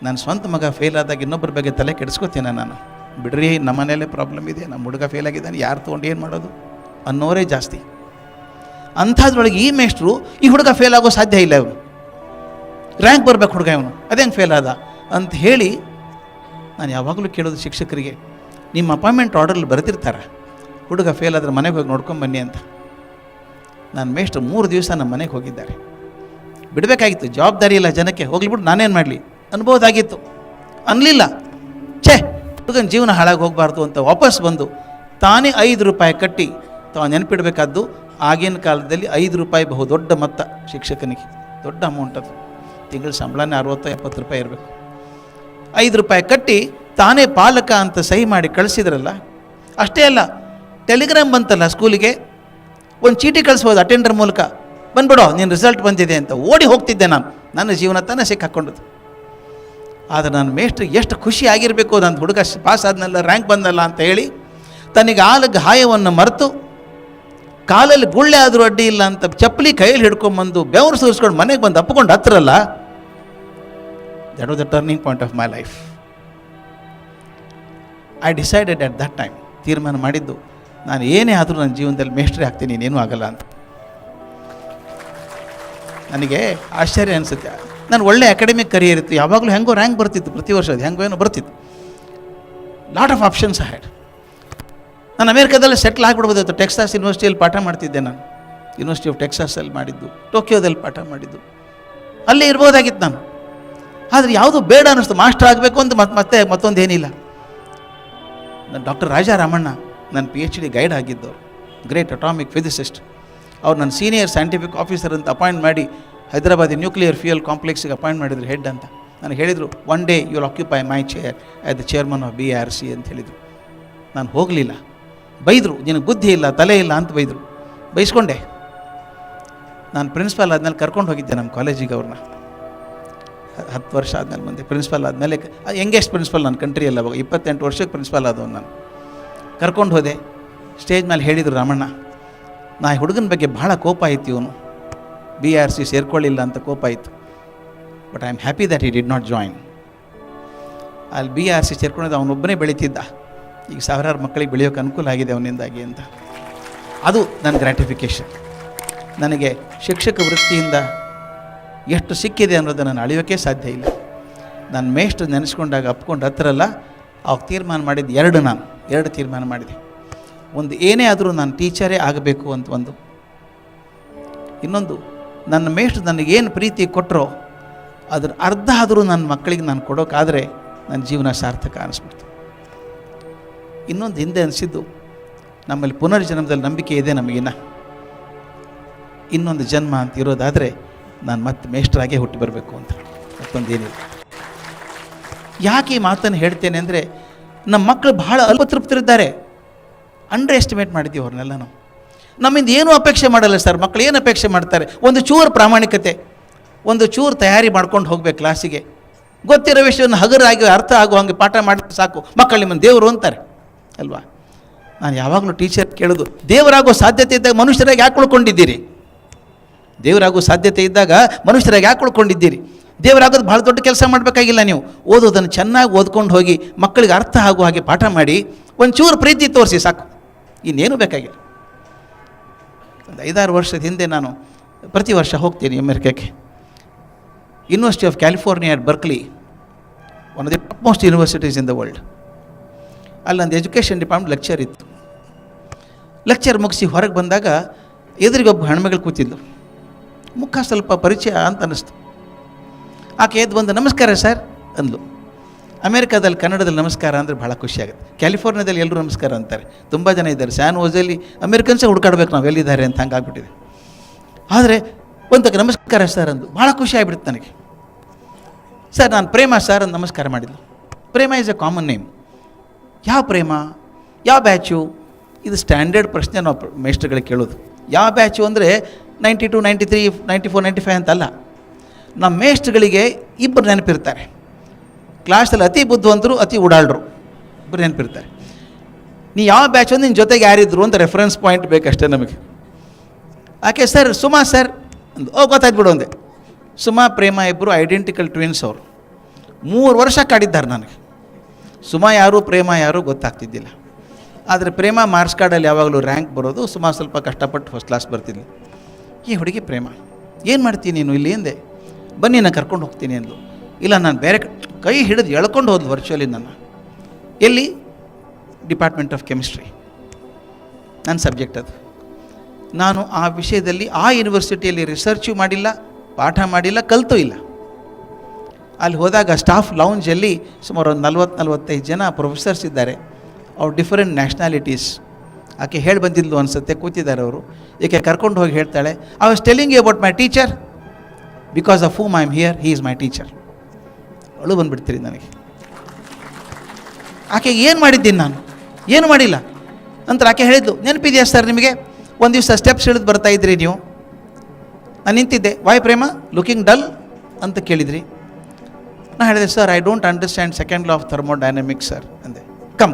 S1: ನನ್ನ ಸ್ವಂತ ಮಗ ಫೇಲ್ ಆದಾಗ ಇನ್ನೊಬ್ಬರ ಬಗ್ಗೆ ತಲೆ ಕೆಡಿಸ್ಕೋತೀನಿ ನಾನು. ಬಿಡ್ರಿ, ನಮ್ಮ ಮನೇಲೇ ಪ್ರಾಬ್ಲಮ್ ಇದೆ, ನಮ್ಮ ಹುಡುಗ ಫೇಲ್ ಆಗಿದ್ದಾನೆ, ಯಾರು ತೊಗೊಂಡು ಏನು ಮಾಡೋದು ಅನ್ನೋರೇ ಜಾಸ್ತಿ. ಅಂಥದ್ರೊಳಗೆ ಈ ಮೇಷ್ಟ್ರು, ಈ ಹುಡುಗ ಫೇಲ್ ಆಗೋ ಸಾಧ್ಯ ಇಲ್ಲ, ಇವನು ರ್ಯಾಂಕ್ ಬರಬೇಕು ಹುಡುಗ, ಇವನು ಅದೇಂಗೆ ಫೇಲ್ ಆದ ಅಂತ ಹೇಳಿ. ನಾನು ಯಾವಾಗಲೂ ಕೇಳೋದು ಶಿಕ್ಷಕರಿಗೆ, ನಿಮ್ಮ ಅಪಾಯಿಂಟ್ಮೆಂಟ್ ಆರ್ಡರ್ಲಿ ಬರೆದಿರ್ತಾರೆ, ಹುಡುಗ ಫೇಲ್ ಆದರೆ ಮನೆಗೆ ಹೋಗಿ ನೋಡ್ಕೊಂಬನ್ನಿ ಅಂತ. ನಾನು ಮೇಷ್ಟ್ರು 3 ದಿವಸ ನಮ್ಮ ಮನೆಗೆ ಹೋಗಿದ್ದಾರೆ. ಬಿಡಬೇಕಾಗಿತ್ತು, ಜವಾಬ್ದಾರಿ ಇಲ್ಲ ಜನಕ್ಕೆ, ಹೋಗ್ಲಿಬಿಟ್ಟು ನಾನೇನು ಮಾಡಲಿ ಅನ್ಬೋದಾಗಿತ್ತು, ಅನ್ನಲಿಲ್ಲ. ಛೇ, ಹುಡುಗನ ಜೀವನ ಹಾಳಾಗಿ ಹೋಗಬಾರ್ದು ಅಂತ ವಾಪಸ್ ಬಂದು ತಾನೇ 5 ರೂಪಾಯಿ ಕಟ್ಟಿ, ತಾವು ನೆನಪಿಡಬೇಕಾದ್ದು ಆಗಿನ ಕಾಲದಲ್ಲಿ 5 ರೂಪಾಯಿ ಬಹುದೊಡ್ಡ ಮೊತ್ತ, ಶಿಕ್ಷಕನಿಗೆ ದೊಡ್ಡ ಅಮೌಂಟ್ ಅದು. ತಿಂಗಳ ಸಂಬಳನೇ 60-70 ರೂಪಾಯಿ ಇರಬೇಕು. 5 ರೂಪಾಯಿ ಕಟ್ಟಿ ತಾನೇ ಪಾಲಕ ಅಂತ ಸಹಿ ಮಾಡಿ ಕಳಿಸಿದ್ರಲ್ಲ. ಅಷ್ಟೇ ಅಲ್ಲ, ಟೆಲಿಗ್ರಾಮ್ ಬಂತಲ್ಲ ಸ್ಕೂಲಿಗೆ, ಒಂದು ಚೀಟಿ ಕಳಿಸ್ಬೋದು ಅಟೆಂಡರ್ ಮೂಲಕ, ಬಂದ್ಬಿಡೋ ನೀನು ರಿಸಲ್ಟ್ ಬಂದಿದೆ ಅಂತ. ಓಡಿ ಹೋಗ್ತಿದ್ದೆ ನಾನು, ನನ್ನ ಜೀವನ ತಾನೇ ಸಿಕ್ಕಾಕ್ಕೊಂಡದ್ದು. ಆದರೆ ನನ್ನ ಮೇಷ್ಟ್ರಿಗೆ ಎಷ್ಟು ಖುಷಿ ಆಗಿರಬೇಕು, ನನ್ನ ಹುಡುಗ ಪಾಸ್ ಆದ್ನಲ್ಲ, ರ್ಯಾಂಕ್ ಬಂದಲ್ಲ ಅಂತ ಹೇಳಿ. ತನಗೆ ಆಲ ಗಾಯವನ್ನು ಮರೆತು, ಕಾಲಲ್ಲಿ ಗುಳ್ಳೆ ಆದರೂ ಅಡ್ಡಿ ಇಲ್ಲ ಅಂತ ಚಪ್ಪಲಿ ಕೈಯಲ್ಲಿ ಹಿಡ್ಕೊಂಬಂದು ಬೆವರು ಸುರಿಸ್ಕೊಂಡು ಮನೆಗೆ ಬಂದು ಅಪ್ಕೊಂಡು ಹತ್ರಲ್ಲ. That was the turning point of my life. I decided at that time, ತೀರ್ಮಾನ ಮಾಡಿದ್ದು, ನಾನು ಏನೇ ಆದರೂ ನನ್ನ ಜೀವನದಲ್ಲಿ ಮೇಷ್ಟ್ರೇ ಆಗ್ತೀನಿ, ಇನ್ನೇನೂ ಆಗಲ್ಲ ಅಂತ. ನನಗೆ ಆಶ್ಚರ್ಯ ಅನಿಸುತ್ತೆ. ನಾನು ಒಳ್ಳೆ ಅಕಾಡೆಮಿಕ್ ಕರಿಯರ್ ಇತ್ತು, ಯಾವಾಗಲೂ ಹೆಂಗೋ ರ್ಯಾಂಕ್ ಬರ್ತಿತ್ತು, ಪ್ರತಿ ವರ್ಷ ಅದು ಹೆಂಗೋ ಏನೋ ಬರ್ತಿತ್ತು. Lot of options had. ನಾನು ಅಮೇರಿಕಾದಲ್ಲಿ ಸೆಟ್ಲ್ ಆಗಿಬಿಡ್ಬೋದಿತ್ತು. ಟೆಕ್ಸಾಸ್ ಯೂನಿವರ್ಸಿಟಿಯಲ್ಲಿ ಪಾಠ ಮಾಡ್ತಿದ್ದೆ ನಾನು, ಯೂನಿವರ್ಸಿಟಿ ಆಫ್ ಟೆಕ್ಸಾಸಲ್ಲಿ ಮಾಡಿದ್ದು, ಟೋಕಿಯೋದಲ್ಲಿ ಪಾಠ ಮಾಡಿದ್ದು, ಅಲ್ಲೇ ಇರ್ಬೋದಾಗಿತ್ತು ನಾನು. ಆದರೆ ಯಾವುದೂ ಬೇಡ ಅನ್ನಿಸ್ತು, ಮಾಸ್ಟರ್ ಆಗಬೇಕು ಅಂತ ಮತ್ತೊಂದು ಏನಿಲ್ಲ. ಡಾಕ್ಟರ್ ರಾಜಾ ರಾಮಣ್ಣ ನನ್ನ PhD ಗೈಡ್ ಆಗಿದ್ದವರು, ಗ್ರೇಟ್ ಅಟಾಮಿಕ್ ಫಿಸಿಸಿಸ್ಟ್. ಅವ್ರು ನನ್ನ ಸೀನಿಯರ್ ಸೈಂಟಿಫಿಕ್ ಆಫೀಸರ್ ಅಂತ ಅಪಾಯಿಂಟ್ ಮಾಡಿ ಹೈದರಾಬಾದಿ ನ್ಯೂಕ್ಲಿಯರ್ ಫ್ಯೂಯಲ್ ಕಾಂಪ್ಲೆಕ್ಸ್ಗೆ ಅಪಾಯಿಂಟ್ ಮಾಡಿದ್ರು ಹೆಡ್ ಅಂತ. ನನಗೆ ಹೇಳಿದರು, 1 day you will occupy my chair as the chairman of BRC ಅಂತ ಹೇಳಿದರು. ನಾನು ಹೋಗಲಿಲ್ಲ. ಬೈದರು, ನಿನಗೆ ಬುದ್ಧಿ ಇಲ್ಲ, ತಲೆ ಇಲ್ಲ ಅಂತ ಬೈದರು. ಬೈಸ್ಕೊಂಡೆ. ನಾನು ಪ್ರಿನ್ಸಿಪಾಲ್ ಆದಮೇಲೆ ಕರ್ಕೊಂಡು ಹೋಗಿದ್ದೆ ನಮ್ಮ ಕಾಲೇಜಿಗೆ ಅವ್ರನ್ನ. 10 ವರ್ಷ ಆದಮೇಲೆ ಬಂದೆ. ಪ್ರಿನ್ಸಿಪಾಲ್ ಆದಮೇಲೆ ಯಂಗೆಸ್ಟ್ ಪ್ರಿನ್ಸಿಪಾಲ್ ನನ್ನ ಕಂಟ್ರಿಯಲ್ಲ, ಅವಾಗ 28 ವರ್ಷಕ್ಕೆ ಪ್ರಿನ್ಸಿಪಾಲ್ ಆದವನು ನಾನು. ಕರ್ಕೊಂಡು ಹೋದೆ. ಸ್ಟೇಜ್ ಮೇಲೆ ಹೇಳಿದರು, ರಾಮಣ್ಣ, ನಾ ಹುಡುಗನ ಬಗ್ಗೆ ಭಾಳ ಕೋಪ ಆಯಿತು, ಇವನು BRC ಸೇರ್ಕೊಳ್ಳಿಲ್ಲ ಅಂತ ಕೋಪ ಆಯಿತು. But I am happy that he did not join. ಅಲ್ಲಿ BRC ಸೇರ್ಕೊಂಡಿದ್ದು ಅವನೊಬ್ಬನೇ ಬೆಳೀತಿದ್ದ. ಈಗ ಸಾವಿರಾರು ಮಕ್ಕಳಿಗೆ ಬೆಳೆಯೋಕ್ಕೆ ಅನುಕೂಲ ಆಗಿದೆ ಅವನಿಂದಾಗಿ ಅಂತ. ಅದು ನನ್ನ ಗ್ರ್ಯಾಟಿಫಿಕೇಷನ್. ನನಗೆ ಶಿಕ್ಷಕ ವೃತ್ತಿಯಿಂದ ಎಷ್ಟು ಸಿಕ್ಕಿದೆ ಅನ್ನೋದನ್ನು ನಾನು ಅಳಿಯೋಕ್ಕೆ ಸಾಧ್ಯ ಇಲ್ಲ. ನಾನು ಮೇಷ್ಟ್ರು ನೆನೆಸ್ಕೊಂಡಾಗ ಅಪ್ಕೊಂಡು ಹತ್ರಲ್ಲ, ಅವಾಗ ತೀರ್ಮಾನ ಮಾಡಿದ್ದು 2 ತೀರ್ಮಾನ ಮಾಡಿದೆ. ಒಂದು, ಏನೇ ಆದರೂ ನಾನು ಟೀಚರೇ ಆಗಬೇಕು ಅಂತ ಒಂದು. ಇನ್ನೊಂದು, ನನ್ನ ಮೇಷ್ಟ್ರು ನನಗೇನು ಪ್ರೀತಿ ಕೊಟ್ಟರೋ ಅದ್ರ ಅರ್ಧ ಆದರೂ ನನ್ನ ಮಕ್ಕಳಿಗೆ ನಾನು ಕೊಡೋಕ್ಕಾದರೆ ನನ್ನ ಜೀವನ ಸಾರ್ಥಕ ಅನ್ನಿಸ್ಬಿಡ್ತು. ಇನ್ನೊಂದು ಹಿಂದೆ ಅನಿಸಿದ್ದು, ನಮ್ಮಲ್ಲಿ ಪುನರ್ಜನ್ಮದಲ್ಲಿ ನಂಬಿಕೆ ಇದೆ ನಮಗಿನ್ನ, ಇನ್ನೊಂದು ಜನ್ಮ ಅಂತ ಇರೋದಾದರೆ ನಾನು ಮತ್ತೆ ಮೇಷ್ಟ್ರಾಗೇ ಹುಟ್ಟಿ ಬರಬೇಕು ಅಂತ, ಮತ್ತೊಂದೇನಿಲ್ಲ. ಯಾಕೆ ಈ ಮಾತನ್ನು ಹೇಳ್ತೇನೆ ಅಂದರೆ, ನಮ್ಮ ಮಕ್ಕಳು ಬಹಳ ಅಲ್ಪತೃಪ್ತರಿದ್ದಾರೆ. ಅಂಡರ್ ಎಸ್ಟಿಮೇಟ್ ಮಾಡಿದ್ದೀವಿ ಅವ್ರನ್ನೆಲ್ಲ ನಾವು. ನಮ್ಮಿಂದ ಏನೂ ಅಪೇಕ್ಷೆ ಮಾಡಲ್ಲ ಸರ್. ಮಕ್ಕಳು ಏನು ಅಪೇಕ್ಷೆ ಮಾಡ್ತಾರೆ? ಒಂದು ಚೂರು ಪ್ರಾಮಾಣಿಕತೆ, ಒಂದು ಚೂರು ತಯಾರಿ ಮಾಡ್ಕೊಂಡು ಹೋಗ್ಬೇಕು ಕ್ಲಾಸಿಗೆ. ಗೊತ್ತಿರೋ ವಿಷಯವನ್ನು ಹಗುರಾಗಿ ಅರ್ಥ ಆಗೋ ಹಾಗೆ ಪಾಠ ಮಾಡಿದ್ರೆ ಸಾಕು, ಮಕ್ಕಳು ನಿಮ್ಮನ್ನು ದೇವರು ಅಂತಾರೆ ಅಲ್ವಾ. ನಾನು ಯಾವಾಗಲೂ ಟೀಚರ್ ಕೇಳೋದು, ದೇವರಾಗೋ ಸಾಧ್ಯತೆ ಇದ್ದಾಗ ಮನುಷ್ಯರಾಗಿ ಯಾಕೆ ಉಳ್ಕೊಂಡಿದ್ದೀರಿ? ದೇವರಾಗೋ ಸಾಧ್ಯತೆ ಇದ್ದಾಗ ಮನುಷ್ಯರಾಗಿ ಯಾಕೆ ಉಳ್ಕೊಂಡಿದ್ದೀರಿ? ದೇವರಾಗೋದು ಭಾಳ ದೊಡ್ಡ ಕೆಲಸ ಮಾಡಬೇಕಾಗಿಲ್ಲ. ನೀವು ಓದೋದನ್ನು ಚೆನ್ನಾಗಿ ಓದ್ಕೊಂಡು ಹೋಗಿ ಮಕ್ಕಳಿಗೆ ಅರ್ಥ ಆಗೋ ಹಾಗೆ ಪಾಠ ಮಾಡಿ ಒಂಚೂರು ಪ್ರೀತಿ ತೋರಿಸಿ ಸಾಕು, ಇನ್ನೇನು ಬೇಕಾಗಿಲ್ಲ. ಒಂದು 5-6 ವರ್ಷದ ಹಿಂದೆ ನಾನು ಪ್ರತಿ ವರ್ಷ ಹೋಗ್ತೀನಿ ಅಮೆರಿಕಕ್ಕೆ. University of California at Berkeley, one of the top most universities in the world. ಅಲ್ಲೊಂದು ಎಜುಕೇಷನ್ ಡಿಪಾರ್ಟ್ಮೆಂಟ್ ಲೆಕ್ಚರ್ ಇತ್ತು. ಲೆಕ್ಚರ್ ಮುಗಿಸಿ ಹೊರಗೆ ಬಂದಾಗ ಎದುರಿಗೆ ಒಬ್ಬ ಹೆಣ್ಮಗಳು ಕೂತಿದ್ಲು. ಮುಖ ಸ್ವಲ್ಪ ಪರಿಚಯ ಅಂತ ಅನ್ನಿಸ್ತು. ಆಕೆ ಎದ್ದು ಬಂದು ನಮಸ್ಕಾರ ಸರ್ ಅಂದ್ಲು. ಅಮೇರಿಕಾದಲ್ಲಿ ಕನ್ನಡದಲ್ಲಿ ನಮಸ್ಕಾರ ಅಂದರೆ ಭಾಳ ಖುಷಿಯಾಗುತ್ತೆ. ಕ್ಯಾಲಿಫೋರ್ನಿಯಾದಲ್ಲಿ ಎಲ್ಲರೂ ನಮಸ್ಕಾರ ಅಂತಾರೆ. ತುಂಬ ಜನ ಇದ್ದಾರೆ. ಸ್ಯಾನ್ ಹೋಸೆಯಲ್ಲಿ ಅಮೇರಿಕನ್ಸೇ ಹುಡುಕಾಡ್ಬೇಕು ನಾವು ಎಲ್ಲಿದ್ದಾರೆ ಅಂತ, ಹಂಗಾಗ್ಬಿಟ್ಟಿದೆ. ಆದರೆ ಒಂದಕ್ಕೆ ನಮಸ್ಕಾರ ಸರ್ ಅಂದು ಭಾಳ ಖುಷಿ ಆಗಿಬಿಡುತ್ತೆ ನನಗೆ. ಸರ್ ನಾನು ಪ್ರೇಮ ಸರ್ ಅಂತ ನಮಸ್ಕಾರ ಮಾಡಿದ್ಲು. ಪ್ರೇಮ ಈಸ್ ಎ ಕಾಮನ್ ನೇಮ್. ಯಾವ ಪ್ರೇಮ? ಯಾವ ಬ್ಯಾಚು? ಇದು ಸ್ಟ್ಯಾಂಡರ್ಡ್ ಪ್ರಶ್ನೆ ನಾವು ಮೇಸ್ಟ್ರುಗಳಿಗೆ ಕೇಳೋದು. ಯಾವ ಬ್ಯಾಚು ಅಂದರೆ 92, 93, 94, 95 ಅಂತಲ್ಲ. ನಮ್ಮ ಮೇಸ್ಟ್ರುಗಳಿಗೆ ಇಬ್ಬರು ನೆನಪಿರ್ತಾರೆ. ಕ್ಲಾಸಲ್ಲಿ ಅತಿ ಬುದ್ಧಿವಂತರು, ಅತಿ ಉಡಾಳ್ರು, ಇಬ್ಬರು ನೆನಪಿರ್ತಾರೆ. ನೀ ಯಾವ ಬ್ಯಾಚ್ ಒಂದು ನಿನ್ನ ಜೊತೆಗೆ ಯಾರಿದ್ರು ಅಂತ ರೆಫರೆನ್ಸ್ ಪಾಯಿಂಟ್ ಬೇಕಷ್ಟೇ ನಮಗೆ. ಆಕೆ ಸರ್ ಸುಮಾ ಸರ್ ಅಂದು, ಗೊತ್ತಾಯ್ತು ಬಿಡು ಅಂದೆ. ಸುಮಾ ಪ್ರೇಮ ಇಬ್ಬರು ಐಡೆಂಟಿಕಲ್ ಟ್ವಿನ್ಸ್. ಅವರು 3 ವರ್ಷ ಕಾಡಿದ್ದಾರೆ ನನಗೆ. ಸುಮಾ ಯಾರು ಪ್ರೇಮ ಯಾರು ಗೊತ್ತಾಗ್ತಿದ್ದಿಲ್ಲ. ಆದರೆ ಪ್ರೇಮ ಮಾರ್ಕ್ಸ್ ಕಾರ್ಡಲ್ಲಿ ಯಾವಾಗಲೂ ರ್ಯಾಂಕ್ ಬರೋದು, ಸುಮಾ ಸ್ವಲ್ಪ ಕಷ್ಟಪಟ್ಟು ಫಸ್ಟ್ ಕ್ಲಾಸ್ ಬರ್ತಿದ್ಲು. ಈ ಹುಡುಗಿ ಪ್ರೇಮ, ಏನು ಮಾಡ್ತೀನಿ ನೀನು ಇಲ್ಲಿ ಎಂದೆ. ಬನ್ನಿ ನಾನು ಕರ್ಕೊಂಡು ಹೋಗ್ತೀನಿ ಅಂದ್ಲು. ಇಲ್ಲ ನಾನು ಬೇರೆ ಕೈ ಹಿಡಿದು ಎಳ್ಕೊಂಡು ಹೋದ್ಲು ವರ್ಚುವಲಿ ನನ್ನ. ಎಲ್ಲಿ? Department of chemistry. ನನ್ನ ಸಬ್ಜೆಕ್ಟ್ ಅದು. ನಾನು ಆ ವಿಷಯದಲ್ಲಿ ಆ ಯೂನಿವರ್ಸಿಟಿಯಲ್ಲಿ ರಿಸರ್ಚು ಮಾಡಿಲ್ಲ, ಪಾಠ ಮಾಡಿಲ್ಲ, ಕಲಿತೂ ಇಲ್ಲ. ಅಲ್ಲಿ ಹೋದಾಗ ಸ್ಟಾಫ್ ಲೌಂಜಲ್ಲಿ ಸುಮಾರು ಒಂದು 40-45 ಜನ ಪ್ರೊಫೆಸರ್ಸ್ ಇದ್ದಾರೆ. ಅವ್ರು ಡಿಫರೆಂಟ್ ನ್ಯಾಷನಾಲಿಟೀಸ್. ಆಕೆ ಹೇಳಿ ಬಂದಿದ್ಲು ಅನಿಸುತ್ತೆ, ಕೂತಿದ್ದಾರೆ ಅವರು. ಏಕೆ ಕರ್ಕೊಂಡು ಹೋಗಿ ಹೇಳ್ತಾಳೆ, I was telling you about my teacher, because of whom I am here, he is my teacher. ಅವಳು ಬಂದುಬಿಡ್ತೀರಿ ನನಗೆ. ಆಕೆಗೆ ಏನು ಮಾಡಿದ್ದೀನಿ ನಾನು? ಏನು ಮಾಡಿಲ್ಲ ಅಂತ ಆಕೆ ಹೇಳಿದ್ಲು. ನೆನಪಿದೆಯಾ ಸರ್ ನಿಮಗೆ? ಒಂದು ದಿವಸ ಸ್ಟೆಪ್ಸ್ ಇಳಿದು ಬರ್ತಾಯಿದ್ರಿ ನೀವು, ನಾನು ನಿಂತಿದ್ದೆ. ವಾಯ್ ಪ್ರೇಮ ಲುಕಿಂಗ್ ಡಲ್ ಅಂತ ಕೇಳಿದ್ರಿ. ನಾನು ಹೇಳಿದೆ sir I don't understand second law of thermodynamics sir ಅಂದೆ. ಕಮ್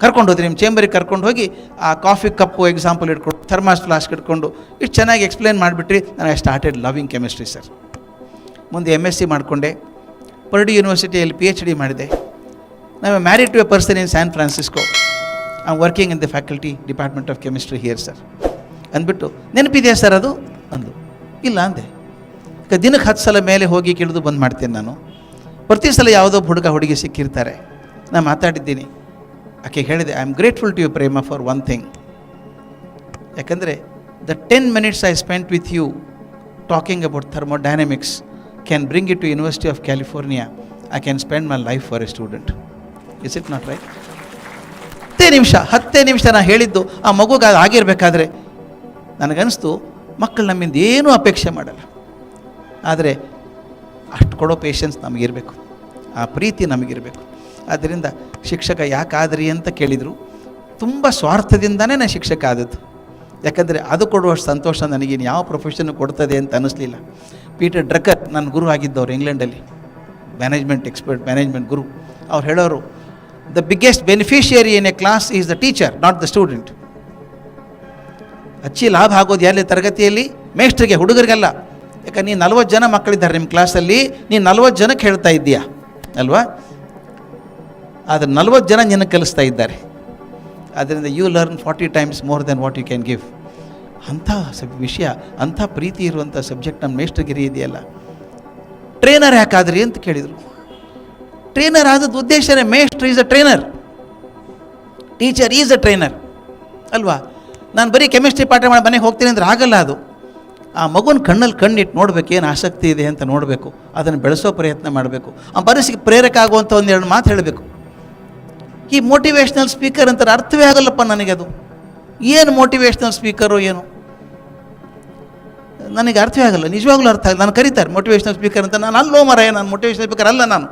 S1: ಕರ್ಕೊಂಡು ಹೋದ್ರಿ ನಿಮ್ಮ ಚೇಂಬರಿಗೆ ಕರ್ಕೊಂಡು ಹೋಗಿ ಆ ಕಾಫಿ ಕಪ್ಪು ಎಕ್ಸಾಂಪಲ್ ಇಟ್ಕೊಂಡು, ಥರ್ಮಾಸ್ ಫ್ಲಾಸ್ಕ್ ಇಟ್ಕೊಂಡು ಇಷ್ಟು ಚೆನ್ನಾಗಿ ಎಕ್ಸ್ಪ್ಲೇನ್ ಮಾಡಿಬಿಟ್ರಿ. ನಾನು I started loving chemistry sir. ಮುಂದೆ MSc ಮಾಡಿಕೊಂಡೆ. ಪರ್ಡ್ಯೂ ಯೂನಿವರ್ಸಿಟಿಯಲ್ಲಿ PhD ಮಾಡಿದೆ. ನಾವು married to a person in San Francisco. I am working in the faculty department of chemistry here sir ಅಂದ್ಬಿಟ್ಟು, ನೆನಪಿದೆಯಾ ಸರ್ ಅದು ಅಂದು. ಇಲ್ಲ ಅಂದೆ. ಈಗ ದಿನಕ್ಕೆ 10 ಸಲ ಮೇಲೆ ಹೋಗಿ ಕೇಳಿದು ಬಂದು ಮಾಡ್ತೇನೆ ನಾನು. ಪ್ರತಿ ಸಲ ಯಾವುದೋ ಹುಡುಗಿ ಸಿಕ್ಕಿರ್ತಾರೆ. ನಾನು ಮಾತಾಡಿದ್ದೀನಿ. ಆಕೆ ಹೇಳಿದೆ, I am grateful to you Prema for one thing. ಯಾಕಂದರೆ the 10 minutes I spent with you talking about thermodynamics can bring it to University of California. I can spend my life for a student. Is it not right? 10 ನಿಮಿಷ ನಾನು ಹೇಳಿದ್ದು ಆ ಮಗುಗೆ ಅದು ಆಗಿರಬೇಕಾದ್ರೆ ನನಗನ್ನಿಸ್ತು, ಮಕ್ಕಳು ನಮ್ಮಿಂದ ಏನೂ ಅಪೇಕ್ಷೆ ಮಾಡಲ್ಲ. ಆದರೆ ಅಷ್ಟು ಕೊಡೋ ಪೇಷನ್ಸ್ ನಮಗಿರಬೇಕು, ಆ ಪ್ರೀತಿ ನಮಗಿರಬೇಕು. ಆದ್ದರಿಂದ ಶಿಕ್ಷಕ ಯಾಕಾದ್ರಿ ಅಂತ ಕೇಳಿದರು. ತುಂಬ ಸ್ವಾರ್ಥದಿಂದನೇ ನಾನು ಶಿಕ್ಷಕ ಆದದ್ದು. ಯಾಕಂದರೆ ಅದು ಕೊಡುವಷ್ಟು ಸಂತೋಷ ನನಗೇನು ಯಾವ ಪ್ರೊಫೆಷನ್ನು ಕೊಡ್ತದೆ ಅಂತ ಅನ್ನಿಸ್ಲಿಲ್ಲ. ಪೀಟರ್ ಡ್ರಕ್ಕರ್ ನನ್ನ ಗುರು ಆಗಿದ್ದವರು ಇಂಗ್ಲೆಂಡಲ್ಲಿ, ಮ್ಯಾನೇಜ್ಮೆಂಟ್ ಎಕ್ಸ್ಪರ್ಟ್, ಮ್ಯಾನೇಜ್ಮೆಂಟ್ ಗುರು. ಅವ್ರು ಹೇಳೋರು, the biggest beneficiary in a class is the teacher, not the student. ಹೆಚ್ಚಿ ಲಾಭ ಆಗೋದು ಎಲ್ಲಿ ತರಗತಿಯಲ್ಲಿ? ಮೇಷ್ಟ್ರಿಗೆ, ಹುಡುಗರಿಗೆಲ್ಲ. ಯಾಕಂದ್ರೆ ನೀನು 40 ಜನ ಮಕ್ಕಳಿದ್ದಾರೆ ನಿಮ್ಮ ಕ್ಲಾಸಲ್ಲಿ, ನೀನು 40 ಜನಕ್ಕೆ ಹೇಳ್ತಾ ಇದ್ದೀಯಾ ಅಲ್ವಾ? ಆದರೆ 40 ಜನ ನಿನಗೆ ಕಲಿಸ್ತಾ ಇದ್ದಾರೆ. ಆದ್ದರಿಂದ you learn 40 times more than what you can give. ಅಂಥ ವಿಷಯ, ಅಂಥ ಪ್ರೀತಿ ಇರುವಂಥ ಸಬ್ಜೆಕ್ಟ್ ನಮ್ಮ ಮೇಷ್ಟ್ರಿಗಿರಿ ಇದೆಯಲ್ಲ. ಟ್ರೈನರ್ ಯಾಕಾದ್ರಿ ಅಂತ ಕೇಳಿದರು. ಟ್ರೈನರ್ ಆದದ್ದು ಉದ್ದೇಶನೇ, ಮೇಷ್ಟ್ರ್ is a trainer, teacher is a trainer ಅಲ್ವಾ? ನಾನು ಬರೀ ಕೆಮಿಸ್ಟ್ರಿ ಪಾಠ ಮಾಡಿ ಮನೆಗೆ ಹೋಗ್ತೀನಿ ಅಂದರೆ ಆಗಲ್ಲ. ಅದು ಆ ಮಗುನ ಕಣ್ಣಲ್ಲಿ ಕಣ್ಣಿಟ್ಟು ನೋಡಬೇಕು, ಏನು ಆಸಕ್ತಿ ಇದೆ ಅಂತ ನೋಡಬೇಕು, ಅದನ್ನು ಬೆಳೆಸೋ ಪ್ರಯತ್ನ ಮಾಡಬೇಕು, ಆ ಮನಸ್ಸಿಗೆ ಪ್ರೇರಕ ಆಗುವಂಥ ಒಂದೆರಡು ಮಾತು ಹೇಳಬೇಕು. ಈ ಮೋಟಿವೇಶ್ನಲ್ ಸ್ಪೀಕರ್ ಅಂತಾರೆ, ಅರ್ಥವೇ ಆಗಲ್ಲಪ್ಪ ನನಗೆ. ಅದು ಏನು ಮೋಟಿವೇಶ್ನಲ್ ಸ್ಪೀಕರು ಏನು ನನಗೆ ಅರ್ಥವೇ ಆಗಲ್ಲ, ನಿಜವಾಗ್ಲೂ ಅರ್ಥ ಆಗಲ್ಲ. ನಾನು ಕರೀತಾರೆ ಮೋಟಿವೇಶ್ನಲ್ ಸ್ಪೀಕರ್ ಅಂತ, ನಾನು ಅಲ್ಲೋ ಮರ, ನಾನು ಮೋಟಿವೇಶ್ನಲ್ ಸ್ಪೀಕರ್ ಅಲ್ಲ. ನಾನು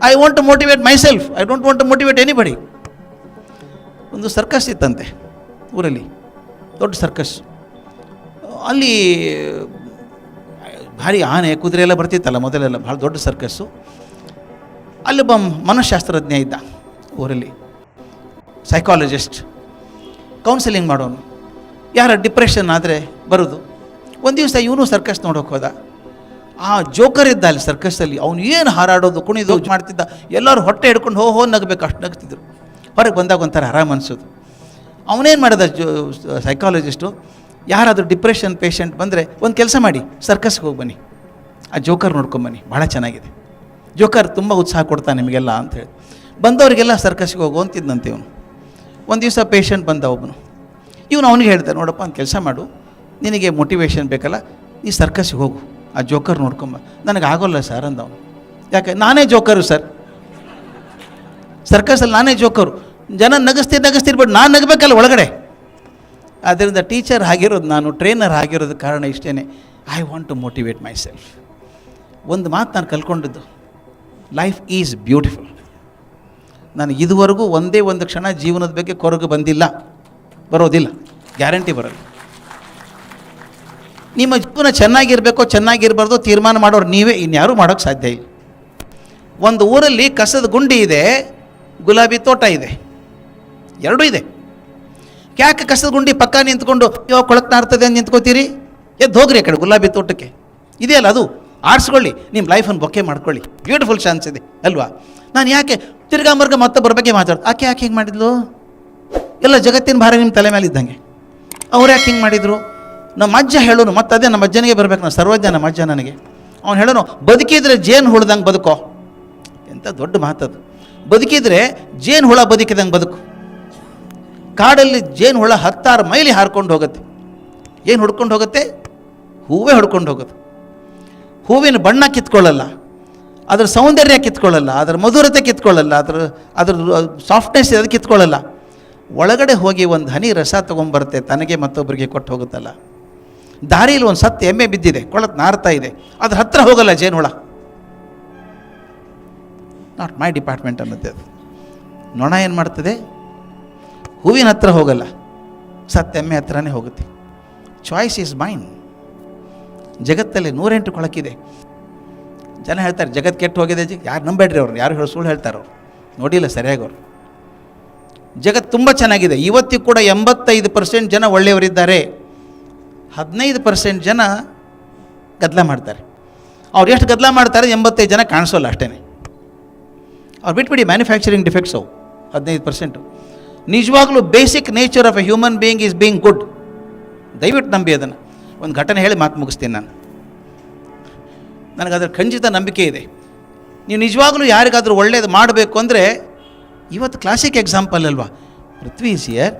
S1: I want to motivate myself, I don't want to motivate anybody. ಒಂದು ಸರ್ಕಸ್ ಇತ್ತಂತೆ ಊರಲ್ಲಿ, ದೊಡ್ಡ ಸರ್ಕಸ್. ಅಲ್ಲಿ ಭಾರಿ ಆನೆ ಕುದುರೆ ಎಲ್ಲ ಬರ್ತಿತ್ತಲ್ಲ ಮೊದಲೆಲ್ಲ, ಭಾಳ ದೊಡ್ಡ ಸರ್ಕಸ್ಸು. ಅಲ್ಲಿ ಮನಃಶಾಸ್ತ್ರಜ್ಞ ಇದ್ದ ಊರಲ್ಲಿ, ಸೈಕಾಲಜಿಸ್ಟ್, ಕೌನ್ಸಿಲಿಂಗ್ ಮಾಡೋನು. ಯಾರ ಡಿಪ್ರೆಷನ್ ಆದರೆ ಬರೋದು. ಒಂದು ದಿವಸ ಇವನು ಸರ್ಕಸ್ ನೋಡೋಕೆ ಹೋದ. ಆ ಜೋಕರ್ ಇದ್ದ ಅಲ್ಲಿ ಸರ್ಕಸ್ಸಲ್ಲಿ, ಅವನು ಏನು ಹಾರಾಡೋದು ಕುಣಿದು ಮಾಡ್ತಿದ್ದ. ಎಲ್ಲರೂ ಹೊಟ್ಟೆ ಹಿಡ್ಕೊಂಡು ಹೋ ನಗಬೇಕು, ಅಷ್ಟು ನಗ್ತಿದ್ರು. ಹೊರಗೆ ಬಂದಾಗ ಒಂಥರ ಆರಾಮ ಅನಿಸೋದು. ಅವನೇನು ಮಾಡಿದ ಸೈಕಾಲಜಿಸ್ಟು, ಯಾರಾದರೂ ಡಿಪ್ರೆಷನ್ ಪೇಷಂಟ್ ಬಂದರೆ ಒಂದು ಕೆಲಸ ಮಾಡಿ, ಸರ್ಕಸ್ಗೆ ಹೋಗಿ ಬನ್ನಿ, ಆ ಜೋಕರ್ ನೋಡ್ಕೊಂಬನ್ನಿ, ಭಾಳ ಚೆನ್ನಾಗಿದೆ. ಜೋಕರ್ ತುಂಬ ಉತ್ಸಾಹ ಕೊಡ್ತಾನೆ ನಿಮಗೆಲ್ಲ ಅಂಥೇಳಿ. ಬಂದವರಿಗೆಲ್ಲ ಸರ್ಕಸ್ಗೆ ಹೋಗು ಅಂತಿದ್ದಂತೆ ಇವನು. ಒಂದು ದಿವಸ ಪೇಷಂಟ್ ಬಂದ ಒಬ್ಬನು. ಇವನು ಅವನಿಗೆ ಹೇಳ್ತಾರೆ, ನೋಡಪ್ಪ ಒಂದು ಕೆಲಸ ಮಾಡು, ನಿನಗೆ ಮೋಟಿವೇಶನ್ ಬೇಕಲ್ಲ, ನೀ ಸರ್ಕಸ್ಗೆ ಹೋಗು, ಆ ಜೋಕರ್ ನೋಡ್ಕೊಂಬ. ನನಗೆ ಆಗೋಲ್ಲ ಸರ್ ಅಂದವನು. ಯಾಕೆ? ನಾನೇ ಜೋಕರು ಸರ್, ಸರ್ಕಸಲ್ಲಿ ನಾನೇ ಜೋಕರು. ಜನ ನಗಿಸ್ತಿರ್ಬೇಡಿ, ನಾನು ನಗಬೇಕಲ್ಲ ಒಳಗಡೆ. ಆದ್ದರಿಂದ ಟೀಚರ್ ಆಗಿರೋದು ನಾನು, ಟ್ರೈನರ್ ಆಗಿರೋದು ಕಾರಣ ಇಷ್ಟೇ, I want to motivate myself. ಒಂದು ಮಾತು ನಾನು ಕಲ್ತ್ಕೊಂಡಿದ್ದು, ಲೈಫ್ ಈಸ್ ಬ್ಯೂಟಿಫುಲ್. ನಾನು ಇದುವರೆಗೂ ಒಂದೇ ಒಂದು ಕ್ಷಣ ಜೀವನದ ಬಗ್ಗೆ ಕೊರಗು ಬಂದಿಲ್ಲ, ಬರೋದಿಲ್ಲ, ಗ್ಯಾರಂಟಿ ಬರೋಲ್ಲ. ನಿಮ್ಮ ಜೀವನ ಚೆನ್ನಾಗಿರಬೇಕೋ ಚೆನ್ನಾಗಿರಬಾರ್ದು ತೀರ್ಮಾನ ಮಾಡೋರು ನೀವೇ, ಇನ್ಯಾರೂ ಮಾಡೋಕ್ಕೆ ಸಾಧ್ಯ ಇಲ್ಲ. ಒಂದು ಊರಲ್ಲಿ ಕಸದ ಗುಂಡಿ ಇದೆ, ಗುಲಾಬಿ ತೋಟ ಇದೆ, ಎರಡೂ ಇದೆ. ಯಾಕೆ ಕಸದ ಗುಂಡಿ ಪಕ್ಕ ನಿಂತ್ಕೊಂಡು ಇವಾಗ ಕೊಳಕು ನಾರ್ತದೆ ಅಂತ ನಿಂತ್ಕೋತೀರಿ? ಎದ್ದು ಹೋಗ್ರಿ ಆ ಕಡೆ ಗುಲಾಬಿ ತೋಟಕ್ಕೆ, ಇದೆಯಲ್ಲ ಅದು ಆರಿಸ್ಕೊಳ್ಳಿ, ನಿಮ್ಮ ಲೈಫನ್ನು ಬೊಕ್ಕೆ ಮಾಡ್ಕೊಳ್ಳಿ, ಬ್ಯೂಟಿಫುಲ್ ಚಾನ್ಸ್ ಇದೆ ಅಲ್ವಾ? ನಾನು ಯಾಕೆ ತಿರ್ಗಾ ಮರ್ಗ ಮತ್ತೊಬ್ಬರ ಬಗ್ಗೆ ಮಾತಾಡ್ದು, ಆಕೆ ಯಾಕೆ ಹಿಂಗೆ ಮಾಡಿದ್ಲು? ಎಲ್ಲ ಜಗತ್ತಿನ ಭಾರ ನಿಮ್ಮ ತಲೆ ಮೇಲೆ ಇದ್ದಂಗೆ. ಅವ್ರು ಯಾಕೆ ಹಿಂಗೆ ಮಾಡಿದರು? ನಮ್ಮ ಅಜ್ಜ ಹೇಳೋನು, ಮತ್ತು ಅದೇ ನಮ್ಮ ಅಜ್ಜನಿಗೆ ಬರ್ಬೇಕು, ನಾನು ಸರ್ವಜ್ಞ ನಮ್ಮ ಅಜ್ಜ ನನಗೆ. ಅವ್ನು ಹೇಳೋನು, ಬದುಕಿದ್ರೆ ಜೇನು ಹುಳ್ದಂಗೆ ಬದುಕೋ. ಎಂಥ ದೊಡ್ಡ ಮಾತದು. ಬದುಕಿದ್ರೆ ಜೇನು ಹುಳ ಬದುಕಿದಂಗೆ ಬದುಕು. ಕಾಡಲ್ಲಿ ಜೇನು ಹುಳ 16 ಮೈಲಿ ಹಾರ್ಕೊಂಡು ಹೋಗುತ್ತೆ. ಏನು ಹುಡ್ಕೊಂಡು ಹೋಗುತ್ತೆ? ಹೂವೇ ಹುಡ್ಕೊಂಡು ಹೋಗೋದು. ಹೂವಿನ ಬಣ್ಣ ಕಿತ್ಕೊಳ್ಳಲ್ಲ, ಅದರ ಸೌಂದರ್ಯ ಕಿತ್ಕೊಳ್ಳಲ್ಲ, ಅದರ ಮಧುರತೆ ಕಿತ್ಕೊಳ್ಳಲ್ಲ, ಅದ್ರ ಸಾಫ್ಟ್ನೆಸ್ ಅದು ಕಿತ್ಕೊಳ್ಳಲ್ಲ. ಒಳಗಡೆ ಹೋಗಿ ಒಂದು ಹನಿ ರಸ ತೊಗೊಂಬರುತ್ತೆ, ತನಗೆ ಮತ್ತೊಬ್ಬರಿಗೆ ಕೊಟ್ಟು ಹೋಗುತ್ತಲ್ಲ. ದಾರಿಯಲ್ಲಿ ಒಂದು ಸತ್ತು ಎಮ್ಮೆ ಬಿದ್ದಿದೆ, ಕೊಳತ್ ನಾರ್ತಾ ಇದೆ, ಅದ್ರ ಹತ್ರ ಹೋಗಲ್ಲ ಜೇನು ಹುಳ. ನಾಟ್ ಮೈ ಡಿಪಾರ್ಟ್ಮೆಂಟ್ ಅನ್ನತ್ತೆ ಅದು. ನೊಣ ಏನು ಮಾಡ್ತದೆ? ಹೂವಿನ ಹತ್ರ ಹೋಗಲ್ಲ, ಸತ್ತ ಎಮ್ಮೆ ಹತ್ರನೇ ಹೋಗುತ್ತೆ. Choice is mine. ಜಗತ್ತಲ್ಲಿ 108 ಕೊಳಕಿದೆ. ಜನ ಹೇಳ್ತಾರೆ ಜಗತ್ತು ಕೆಟ್ಟು ಹೋಗಿದೆ, ಯಾರು ನಂಬೇಡ್ರಿ ಅವ್ರು, ಯಾರು ಸುಳ್ಳು ಹೇಳ್ತಾರೆ ಅವ್ರು, ನೋಡಿಲ್ಲ ಸರಿಯಾಗಿ ಅವರು. ಜಗತ್ತು ತುಂಬ ಚೆನ್ನಾಗಿದೆ. ಇವತ್ತಿಗೂ ಕೂಡ 85% ಜನ ಒಳ್ಳೆಯವರಿದ್ದಾರೆ, 15% ಜನ ಗದ್ದಲ ಮಾಡ್ತಾರೆ. ಅವ್ರು ಎಷ್ಟು ಗದ್ದಲ ಮಾಡ್ತಾರೆ, 85 ಜನ ಕಾಣಿಸೋಲ್ಲ ಅಷ್ಟೇ. ಅವ್ರು ಬಿಟ್ಬಿಡಿ, ಮ್ಯಾನುಫ್ಯಾಕ್ಚರಿಂಗ್ ಡಿಫೆಕ್ಟ್ಸ್ ಅವು 15%. ನಿಜವಾಗ್ಲೂ basic nature of A human being is being good. ದಯವಿಟ್ಟು ನಂಬಿ ಅದನ್ನು. ಒಂದು ಘಟನೆ ಹೇಳಿ ಮಾತು ಮುಗಿಸ್ತೀನಿ ನಾನು. ನನಗದ್ರ ಖಂಡಿತ ನಂಬಿಕೆ ಇದೆ. ನೀವು ನಿಜವಾಗ್ಲೂ ಯಾರಿಗಾದರೂ ಒಳ್ಳೇದು ಮಾಡಬೇಕು ಅಂದರೆ, ಇವತ್ತು ಕ್ಲಾಸಿಕ್ ಎಕ್ಸಾಂಪಲ್ ಅಲ್ವಾ? Prithvi is here,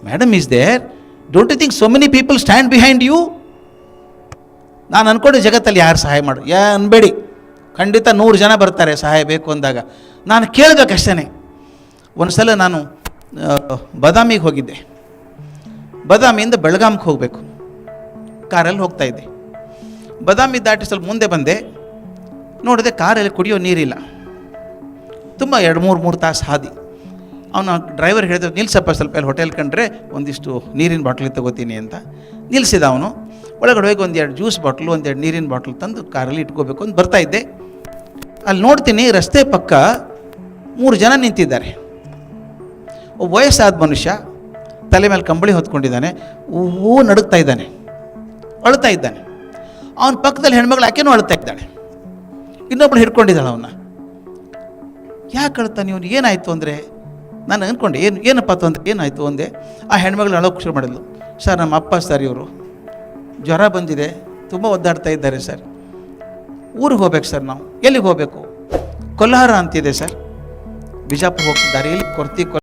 S1: madam is there, don't you think so many people stand behind you? ನಾನು ಅಂದ್ಕೊಂಡು ಜಗತ್ತಲ್ಲಿ ಯಾರು ಸಹಾಯ ಮಾಡು ಅನ್ಬೇಡಿ, ಖಂಡಿತ 100 ಜನ ಬರ್ತಾರೆ ಸಹಾಯ ಬೇಕು ಅಂದಾಗ. ನಾನು ಕೇಳಬೇಕಷ್ಟೇ. ಒಂದು ಸಲ ನಾನು ಬಾದಾಮಿಗೆ ಹೋಗಿದ್ದೆ. ಬಾದಾಮಿಯಿಂದ ಬೆಳಗಾಂಗೆ ಹೋಗಬೇಕು, ಕಾರಲ್ಲಿ ಹೋಗ್ತಾಯಿದ್ದೆ. ಬಾದಾಮಿ ದಾಟಿ ಸ್ವಲ್ಪ ಮುಂದೆ ಬಂದೆ, ನೋಡಿದೆ ಕಾರಲ್ಲಿ ಕುಡಿಯೋ ನೀರಿಲ್ಲ. ತುಂಬ 2-3 ತಾಸು ಹಾದಿ. ಅವನು ಡ್ರೈವರ್ ಹೇಳಿದ್ರು, ನಿಲ್ಸಪ್ಪ ಸ್ವಲ್ಪ ಅಲ್ಲಿ ಹೋಟೆಲ್ ಕಂಡ್ರೆ ಒಂದಿಷ್ಟು ನೀರಿನ ಬಾಟ್ಲಿ ತೊಗೋತೀನಿ ಅಂತ. ನಿಲ್ಲಿಸಿದ ಅವನು. ಒಳಗಡೆ ಹೋಗಿ 1-2 ಜ್ಯೂಸ್ ಬಾಟ್ಲು, 1-2 ನೀರಿನ ಬಾಟ್ಲು ತಂದು ಕಾರಲ್ಲಿ ಇಟ್ಕೋಬೇಕು ಅಂತ ಬರ್ತಾಯಿದ್ದೆ. ಅಲ್ಲಿ ನೋಡ್ತೀನಿ, ರಸ್ತೆ ಪಕ್ಕ 3 ಜನ ನಿಂತಿದ್ದಾರೆ. ಒಬ್ಬ ವಯಸ್ಸಾದ ಮನುಷ್ಯ, ತಲೆ ಮೇಲೆ ಕಂಬಳಿ ಹೊತ್ಕೊಂಡಿದ್ದಾನೆ, ನಡುಗ್ತಾ ಇದ್ದಾನೆ, ಅಳ್ತಾ ಇದ್ದಾನೆ. ಅವನ ಪಕ್ಕದಲ್ಲಿ ಹೆಣ್ಮಗಳು ಆಕೆನೂ ಅಳ್ತಾ ಇದ್ದಾಳೆ, ಇನ್ನೊಬ್ಳು ಹಿಡ್ಕೊಂಡಿದ್ದಾಳೆ ಅವನ್ನ. ಯಾಕೆ ಅಳ್ತಾನೆ ಇವನು, ಏನಾಯಿತು ಅಂದರೆ? ನಾನು ಅಂದ್ಕೊಂಡೆ ಏನಪ್ಪ ತೊಂದರೆ, ಏನಾಯಿತು ಅಂದೆ. ಆ ಹೆಣ್ಮಗಳು ಅಳೋಕ್ಕೆ ಶುರು ಮಾಡಿದ್ಲು. ಸರ್ ನಮ್ಮ ಅಪ್ಪ ಸರ್, ಇವರು ಜ್ವರ ಬಂದಿದೆ, ತುಂಬ ಒದ್ದಾಡ್ತಾ ಇದ್ದಾರೆ ಸರ್, ಊರಿಗೆ ಹೋಗ್ಬೇಕು ಸರ್. ನಾವು ಎಲ್ಲಿಗೆ ಹೋಗಬೇಕು? ಕೊಲ್ಹಾರ ಅಂತಿದೆ ಸರ್, ಬಿಜಾಪುರ ಹೋಗ್ತಿದ್ದಾರೆ, ಇಲ್ಲಿ ಕೊರ್ತಿ